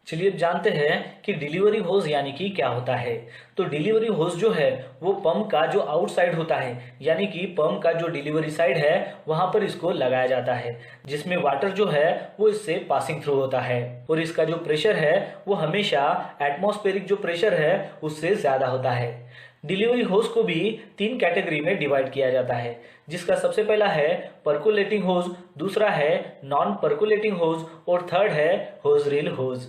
चलिए अब जानते हैं कि डिलीवरी होज यानी कि क्या होता है। तो डिलीवरी होज जो है वो पंप का जो आउटसाइड होता है, यानी कि पंप का जो डिलीवरी साइड है वहां पर इसको लगाया जाता है, जिसमें वाटर जो है वो इससे पासिंग थ्रू होता है और इसका जो प्रेशर है वो हमेशा एटमॉस्फेरिक जो प्रेशर है उससे ज्यादा होता है। डिलीवरी होज को भी 3 कैटेगरी में डिवाइड किया जाता है, जिसका सबसे पहला है परकुलेटिंग होज, दूसरा है नॉन परकुलेटिंग होज और थर्ड है होज रील होज।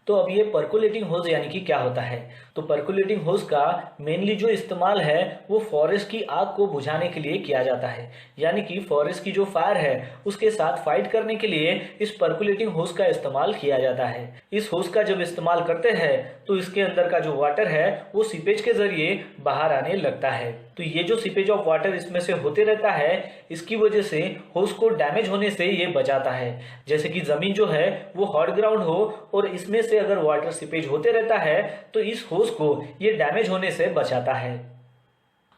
तो अब ये परकुलेटिंग होज यानी कि क्या होता है। तो परकुलेटिंग होज का मेनली जो इस्तेमाल है वो फॉरेस्ट की आग को बुझाने के लिए किया जाता है, यानी कि फॉरेस्ट की जो फायर है उसके साथ फाइट करने के लिए इस परकुलेटिंग होज का इस्तेमाल किया जाता है। इस होज का जब इस्तेमाल करते हैं तो इसके अंदर का जो वाटर है वो सीपेज के जरिए बाहर आने लगता है। तो ये जो सीपेज ऑफ वाटर इसमें से होते रहता है, इसकी वजह से होज को डैमेज होने से ये बचाता है। जैसे कि जमीन जो है वो हॉट ग्राउंड हो और इसमें से अगर वाटर सीपेज होते रहता है तो इस होज को ये डैमेज होने से बचाता है।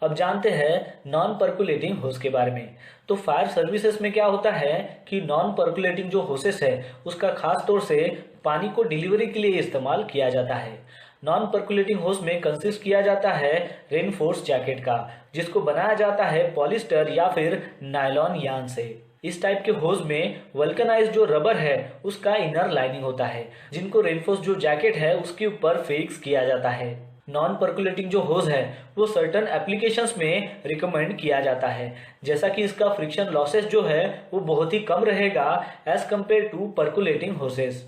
अब जानते हैं नॉन परकुलेटिंग होज के बारे में। तो फायर सर्विसेज में क्या होता है कि नॉन परकुलेटिंग जो होसेस है उसका खास तौर से पानी को डिलीवरी के लिए इस्तेमाल किया जाता है। नॉन परकुलेटिंग होज में कंसिस्ट किया जाता है रेनफोर्स जैकेट का, जिसको बनाया जाता है पॉलिस्टर या फिर नायलॉन यार्न से। इस टाइप के होज में वल्कनाइज जो रबर है उसका इनर लाइनिंग होता है, जिनको रेनफोर्स जो जैकेट है उसके ऊपर फिक्स किया जाता है। नॉन परकुलेटिंग जो होज है वो सर्टन एप्लीकेशंस में रिकमेंड किया जाता है, जैसा कि इसका फ्रिक्शन लॉसेस जो है वो बहुत ही कम रहेगा as compare to percolating hoses.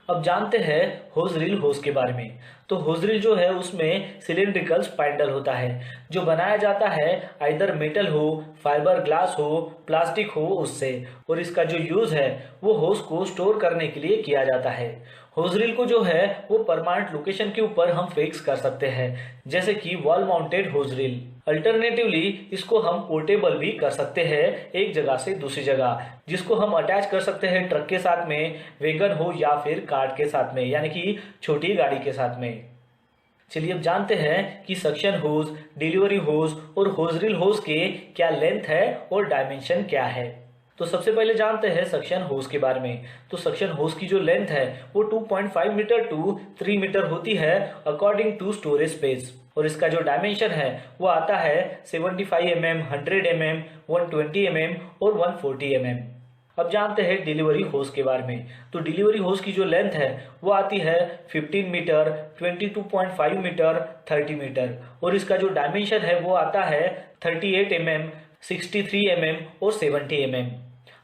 अब जानते हैं होज रील होज के बारे में। तो होज रील जो है उसमें सिलिंड्रिकल स्पाइंडल होता है, जो बनाया जाता है आइदर मेटल हो, फाइबर ग्लास हो, प्लास्टिक हो उससे, और इसका जो यूज है वो होज को स्टोर करने के लिए किया जाता है। होज रील को जो है वो परमानेंट लोकेशन के ऊपर हम फिक्स कर सकते हैं, जैसे कि वॉल माउंटेड होज रील। अल्टरनेटिवली इसको हम पोर्टेबल भी कर सकते हैं एक जगह से दूसरी जगह, जिसको हम अटैच कर सकते हैं ट्रक के साथ में, वैगन हो या फिर कार्ट के साथ में, यानी कि छोटी गाड़ी के साथ में। चलिए अब जानते हैं कि सक्शन होज, डिलीवरी होज और होज रील होज के क्या लेंथ है और डायमेंशन क्या है। तो सबसे पहले जानते हैं सक्शन होज के बारे में। तो सक्शन होज की जो लेंथ है वो 2.5 मीटर टू 3 मीटर होती है अकॉर्डिंग टू स्टोरेज स्पेस, और इसका जो डायमेंशन है वो आता है 75 mm, 100 mm, 120 mm और 140 mm। अब जानते हैं डिलीवरी होज के बारे में। तो डिलीवरी होज की जो लेंथ है वो आती है 15 मीटर, 22.5 मीटर, 30 मीटर, और इसका जो डायमेंशन है वो आता है 38 mm, 63 mm और 70 mm।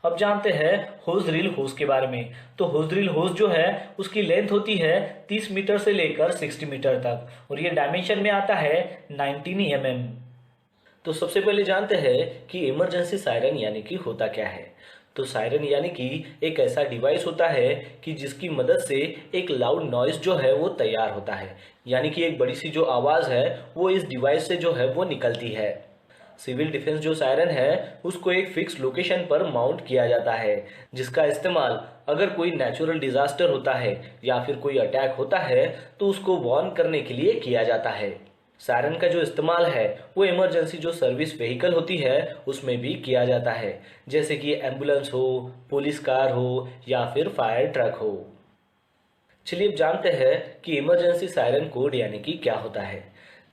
अब जानते हैं होज रील होज के बारे में। तो होज रील होज जो है उसकी लेंथ होती है 30 मीटर से लेकर 60 मीटर तक, और ये डायमेंशन में आता है 19 mm। तो सबसे पहले जानते हैं कि इमरजेंसी सायरन यानी कि होता क्या है। तो सायरन यानी कि एक ऐसा डिवाइस होता है कि जिसकी मदद से एक लाउड नॉइज जो है वो तैयार होता है, यानी कि एक बड़ी सी जो आवाज़ है वो इस डिवाइस से जो है वो निकलती है। सिविल डिफेंस जो सायरन है उसको एक फिक्स लोकेशन पर माउंट किया जाता है, जिसका इस्तेमाल अगर कोई नेचुरल डिजास्टर होता है या फिर कोई अटैक होता है तो उसको वार्न करने के लिए किया जाता है। सायरन का जो इस्तेमाल है वो इमरजेंसी जो सर्विस व्हीकल होती है उसमें भी किया जाता है, जैसे कि एम्बुलेंस हो, पुलिस कार हो या फिर फायर ट्रक हो। चलिए अब जानते हैं कि इमरजेंसी सायरन कोड यानी कि क्या होता है।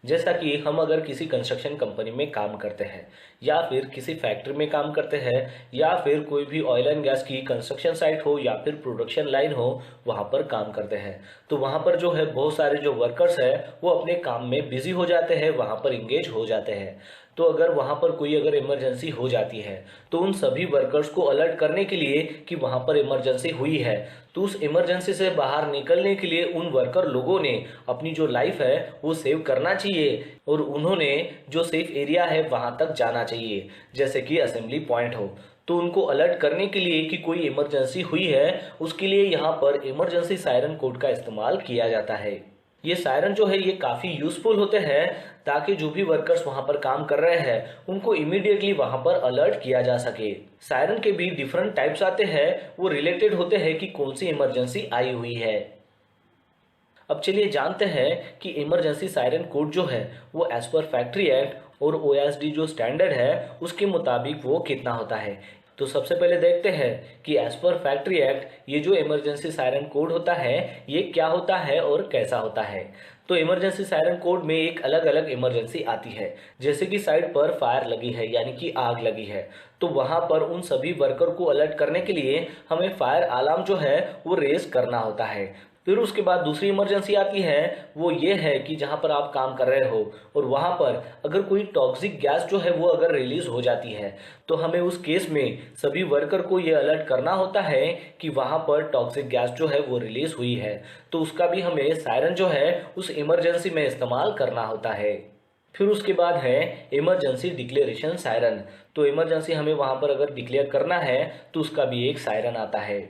जैसा कि हम अगर किसी कंस्ट्रक्शन कंपनी में काम करते हैं या फिर किसी फैक्ट्री में काम करते हैं या फिर कोई भी ऑयल एंड गैस की कंस्ट्रक्शन साइट हो या फिर प्रोडक्शन लाइन हो, वहाँ पर काम करते हैं, तो वहाँ पर जो है बहुत सारे जो वर्कर्स हैं वो अपने काम में बिजी हो जाते हैं, वहाँ पर इंगेज हो जाते हैं। तो अगर वहाँ पर कोई अगर इमरजेंसी हो जाती है तो उन सभी वर्कर्स को अलर्ट करने के लिए कि वहाँ पर इमरजेंसी हुई है, तो उस इमरजेंसी से बाहर निकलने के लिए उन वर्कर लोगों ने अपनी जो लाइफ है वो सेव करना चाहिए और उन्होंने जो सेफ एरिया है वहाँ तक जाना चाहिए, जैसे कि असेंबली पॉइंट हो। तो उनको अलर्ट करने के लिए कि कोई इमरजेंसी हुई है उसके लिए यहाँ पर इमरजेंसी सायरन कोड का इस्तेमाल किया जाता है। ये सायरन जो है ये काफ़ी यूजफुल होते हैं ताकि जो भी वर्कर्स वहाँ पर काम कर रहे हैं उनको इमीडिएटली वहाँ पर अलर्ट किया जा सके। सायरन के भी डिफरेंट टाइप्स आते हैं, वो रिलेटेड होते हैं कि कौन सी इमरजेंसी आई हुई है। अब चलिए जानते हैं कि इमरजेंसी सायरन कोड जो है वो एज पर फैक्ट्री एक्ट और ओएसडी जो स्टैंडर्ड है उसके मुताबिक वो कितना होता है। तो सबसे पहले देखते हैं कि एज पर फैक्ट्री एक्ट ये जो इमरजेंसी सायरन कोड होता है ये क्या होता है और कैसा होता है। तो इमरजेंसी सायरन कोड में एक अलग अलग इमरजेंसी आती है, जैसे कि साइड पर फायर लगी है यानी कि आग लगी है, तो वहां पर उन सभी वर्कर को अलर्ट करने के लिए हमें फायर अलार्म जो है वो रेज करना होता है। फिर उसके बाद दूसरी इमरजेंसी आती है, वो ये है कि जहां पर आप काम कर रहे हो और वहां पर अगर कोई टॉक्सिक गैस जो है वो अगर रिलीज हो जाती है तो हमें उस केस में सभी वर्कर को ये अलर्ट करना होता है कि वहां पर टॉक्सिक गैस जो है वो रिलीज हुई है, तो उसका भी हमें सायरन जो है उस इमरजेंसी में इस्तेमाल करना होता है। फिर उसके बाद है इमरजेंसी डिक्लेरेशन सायरन। तो इमरजेंसी हमें वहां पर अगर डिक्लेयर करना है तो उसका भी एक सायरन आता है।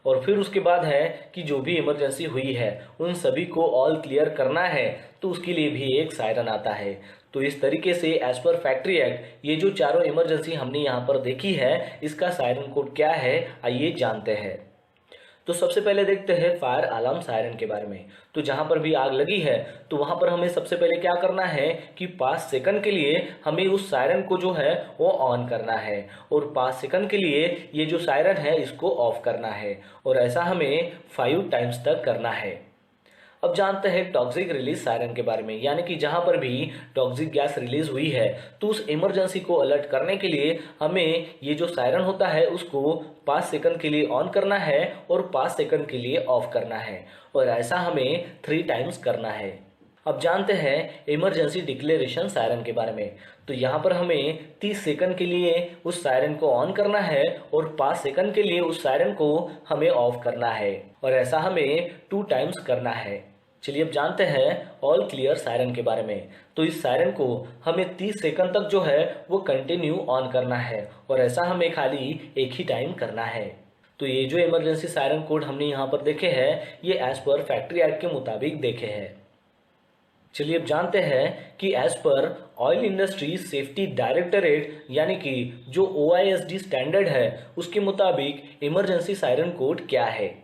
और फिर उसके बाद है कि जो भी इमरजेंसी हुई है उन सभी को ऑल क्लियर करना है तो उसके लिए भी एक सायरन आता है। तो इस तरीके से एज पर फैक्ट्री एक्ट ये जो चारों इमरजेंसी हमने यहाँ पर देखी है इसका सायरन कोड क्या है आइए जानते हैं। तो सबसे पहले देखते हैं फायर अलार्म सायरन के बारे में। तो जहां पर भी आग लगी है तो वहां पर हमें सबसे पहले क्या करना है कि 5 सेकंड के लिए हमें उस सायरन को जो है वो ऑन करना है और 5 सेकंड के लिए ये जो सायरन है इसको ऑफ करना है और ऐसा हमें 5 टाइम्स तक करना है। अब जानते हैं टॉक्सिक रिलीज सायरन के बारे में, यानी कि जहां पर भी टॉक्सिक गैस रिलीज हुई है तो उस इमरजेंसी को अलर्ट करने के लिए हमें ये जो सायरन होता है उसको 5 सेकंड के लिए ऑन करना है और 5 सेकंड के लिए ऑफ करना है और ऐसा हमें 3 टाइम्स करना है। अब जानते हैं इमरजेंसी डिक्लेरेशन सायरन के बारे में। तो यहाँ पर हमें 30 सेकंड के लिए उस सायरन को ऑन करना है और 5 सेकंड के लिए उस सायरन को हमें ऑफ करना है और ऐसा हमें 2 टाइम्स करना है। चलिए अब जानते हैं ऑल क्लियर सायरन के बारे में। तो इस सायरन को हमें 30 सेकंड तक जो है वो कंटिन्यू ऑन करना है और ऐसा हमें खाली एक ही टाइम करना है। तो ये जो इमरजेंसी सायरन कोड हमने यहाँ पर देखे हैं ये एज पर फैक्ट्री एक्ट के मुताबिक देखे हैं। चलिए अब जानते हैं कि as per oil industry safety directorate यानी कि जो OISD स्टैंडर्ड है उसके मुताबिक इमरजेंसी सायरन कोड क्या है।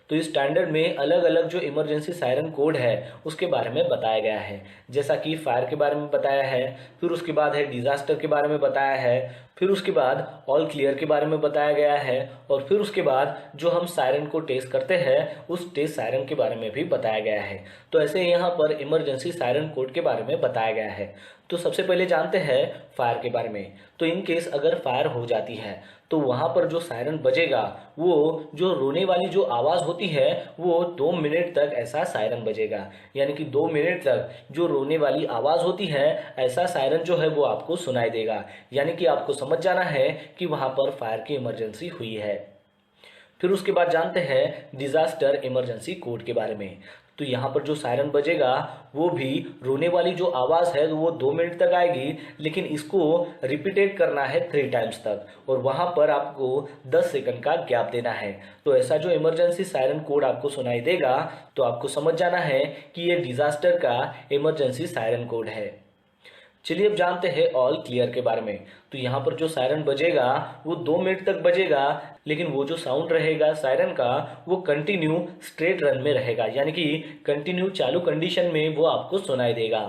तो इस स्टैंडर्ड में अलग अलग जो इमरजेंसी सायरन कोड है उसके बारे में बताया गया है, जैसा कि फायर के बारे में बताया है, फिर उसके बाद है डिजास्टर के बारे में बताया है, फिर उसके बाद ऑल क्लियर के बारे में बताया गया है और फिर उसके बाद जो हम सायरन को टेस्ट करते हैं उस टेस्ट सायरन के बारे में भी बताया गया है। तो ऐसे यहाँ पर इमरजेंसी सायरन कोड के बारे में बताया गया है। तो सबसे पहले जानते हैं फायर के बारे में। तो इन केस अगर फायर हो जाती है तो वहां पर जो सायरन बजेगा वो जो रोने वाली जो आवाज़ होती है वो 2 मिनट तक ऐसा सायरन बजेगा, यानी कि 2 मिनट तक जो रोने वाली आवाज़ होती है ऐसा सायरन जो है वो आपको सुनाई देगा, यानी कि आपको समझ जाना है कि वहां पर फायर की इमरजेंसी हुई है। फिर उसके बाद जानते हैं डिजास्टर इमरजेंसी कोड के बारे में। तो यहाँ पर जो सायरन बजेगा वो भी रोने वाली जो आवाज़ है वो 2 मिनट तक आएगी, लेकिन इसको रिपीटेड करना है 3 टाइम्स तक और वहाँ पर आपको 10 सेकंड का गैप देना है। तो ऐसा जो इमरजेंसी सायरन कोड आपको सुनाई देगा तो आपको समझ जाना है कि ये डिजास्टर का इमरजेंसी सायरन कोड है। चलिए अब जानते हैं ऑल क्लियर के बारे में। तो यहाँ पर जो सायरन बजेगा वो 2 मिनट तक बजेगा, लेकिन वो जो साउंड रहेगा सायरन का वो कंटिन्यू स्ट्रेट रन में रहेगा, यानी कि कंटिन्यू चालू कंडीशन में वो आपको सुनाई देगा।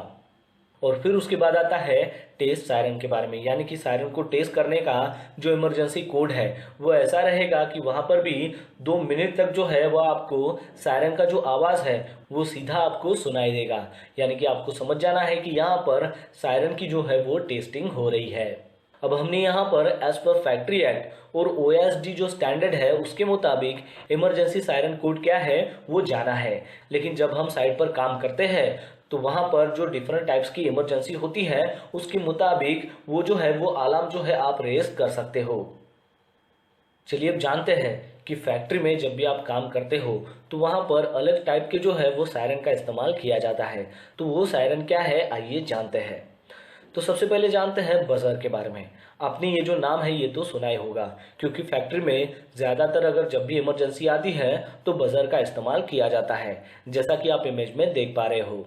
और फिर उसके बाद आता है टेस्ट सायरन के बारे में, यानी कि सायरन को टेस्ट करने का जो इमरजेंसी कोड है वो ऐसा रहेगा कि वहाँ पर भी 2 मिनट तक जो है वो आपको सायरन का जो आवाज़ है वो सीधा आपको सुनाई देगा, यानी कि आपको समझ जाना है कि यहाँ पर सायरन की जो है वो टेस्टिंग हो रही है। अब हमने यहाँ पर एज पर फैक्ट्री एक्ट और OSD जो स्टैंडर्ड है उसके मुताबिक इमरजेंसी सायरन कोड क्या है वो जाना है, लेकिन जब हम साइट पर काम करते हैं तो वहाँ पर जो डिफरेंट टाइप्स की इमरजेंसी होती है उसके मुताबिक वो जो है वो अलार्म जो है आप रेस कर सकते हो। चलिए अब जानते हैं कि फैक्ट्री में जब भी आप काम करते हो तो वहाँ पर अलग टाइप के जो है वो सायरन का इस्तेमाल किया जाता है। तो वो सायरन क्या है आइए जानते हैं। तो सबसे पहले जानते हैं बजर के बारे में। आपने ये जो नाम है ये तो सुना ही होगा, क्योंकि फैक्ट्री में ज़्यादातर अगर जब भी इमरजेंसी आती है तो बजर का इस्तेमाल किया जाता है, जैसा कि आप इमेज में देख पा रहे हो।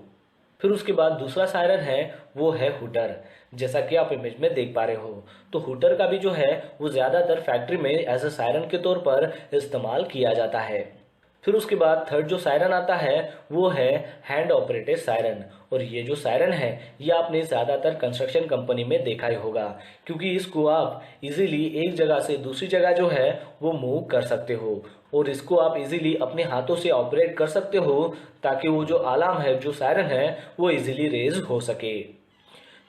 फिर उसके बाद दूसरा सायरन है वो है हुटर, जैसा कि आप इमेज में देख पा रहे हो। तो हुटर का भी जो है वो ज़्यादातर फैक्ट्री में एज अ सायरन के तौर पर इस्तेमाल किया जाता है। फिर उसके बाद थर्ड जो सायरन आता है वो है हैंड ऑपरेटेड सायरन। और ये जो सायरन है ये आपने ज़्यादातर कंस्ट्रक्शन कंपनी में देखा ही होगा, क्योंकि इसको आप इजीली एक जगह से दूसरी जगह जो है वो मूव कर सकते हो और इसको आप इजीली अपने हाथों से ऑपरेट कर सकते हो ताकि वो जो अलार्म है, जो सायरन है, वो इजीली रेज हो सके।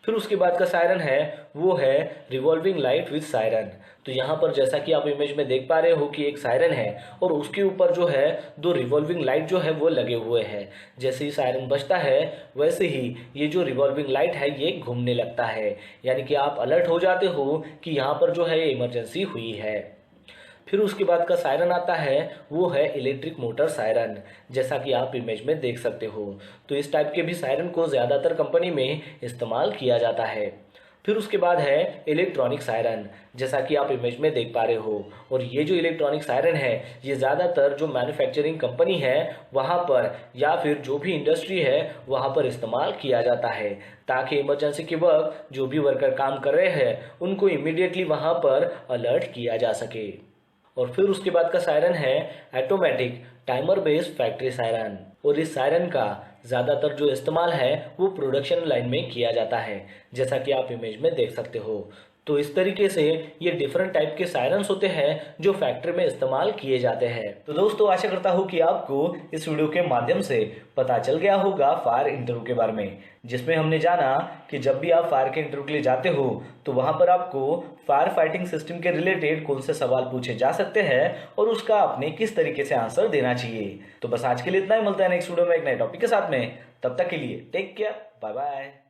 फिर उसके बाद का सायरन है वो है रिवॉल्विंग लाइट विद सायरन। तो यहाँ पर जैसा कि आप इमेज में देख पा रहे हो कि एक सायरन है और उसके ऊपर जो है दो रिवॉल्विंग लाइट जो है वो लगे हुए हैं। जैसे ही सायरन बजता है वैसे ही ये जो रिवॉल्विंग लाइट है ये घूमने लगता है, यानी कि आप अलर्ट हो जाते हो कि यहाँ पर जो है इमरजेंसी हुई है। फिर उसके बाद का सायरन आता है वो है इलेक्ट्रिक मोटर सायरन, जैसा कि आप इमेज में देख सकते हो। तो इस टाइप के भी सायरन को ज़्यादातर कंपनी में इस्तेमाल किया जाता है। फिर उसके बाद है इलेक्ट्रॉनिक सायरन, जैसा कि आप इमेज में देख पा रहे हो। और ये जो इलेक्ट्रॉनिक सायरन है ये ज़्यादातर जो मैन्युफैक्चरिंग कंपनी है वहाँ पर या फिर जो भी इंडस्ट्री है वहाँ पर इस्तेमाल किया जाता है, ताकि इमरजेंसी के वक्त जो भी वर्कर काम कर रहे हैं उनको इमीडिएटली वहाँ पर अलर्ट किया जा सके। और फिर उसके बाद का सायरन है automatic timer based factory siren. और इस सायरन का ज़्यादातर जो इस्तेमाल है वो प्रोडक्शन लाइन में किया जाता है, जैसा कि आप इमेज में देख सकते हो। तो इस तरीके से ये डिफरेंट टाइप के सायरन्स होते हैं जो फैक्ट्री में इस्तेमाल किए जाते हैं। तो दोस्तों आशा करता हूँ कि आपको इस वीडियो के माध्यम से पता चल गया होगा फायर इंटरव्यू के बारे में, जिसमें हमने जाना कि जब भी आप फायर के इंटरव्यू के लिए जाते हो तो वहाँ पर आपको फायर फाइटिंग सिस्टम के रिलेटेड कौन से सवाल पूछे जा सकते हैं और उसका आपने किस तरीके से आंसर देना चाहिए। तो बस आज के लिए इतना ही, मिलता है नेक्स्ट वीडियो में एक नए टॉपिक के साथ में। तब तक के लिए टेक केयर, बाय बाय।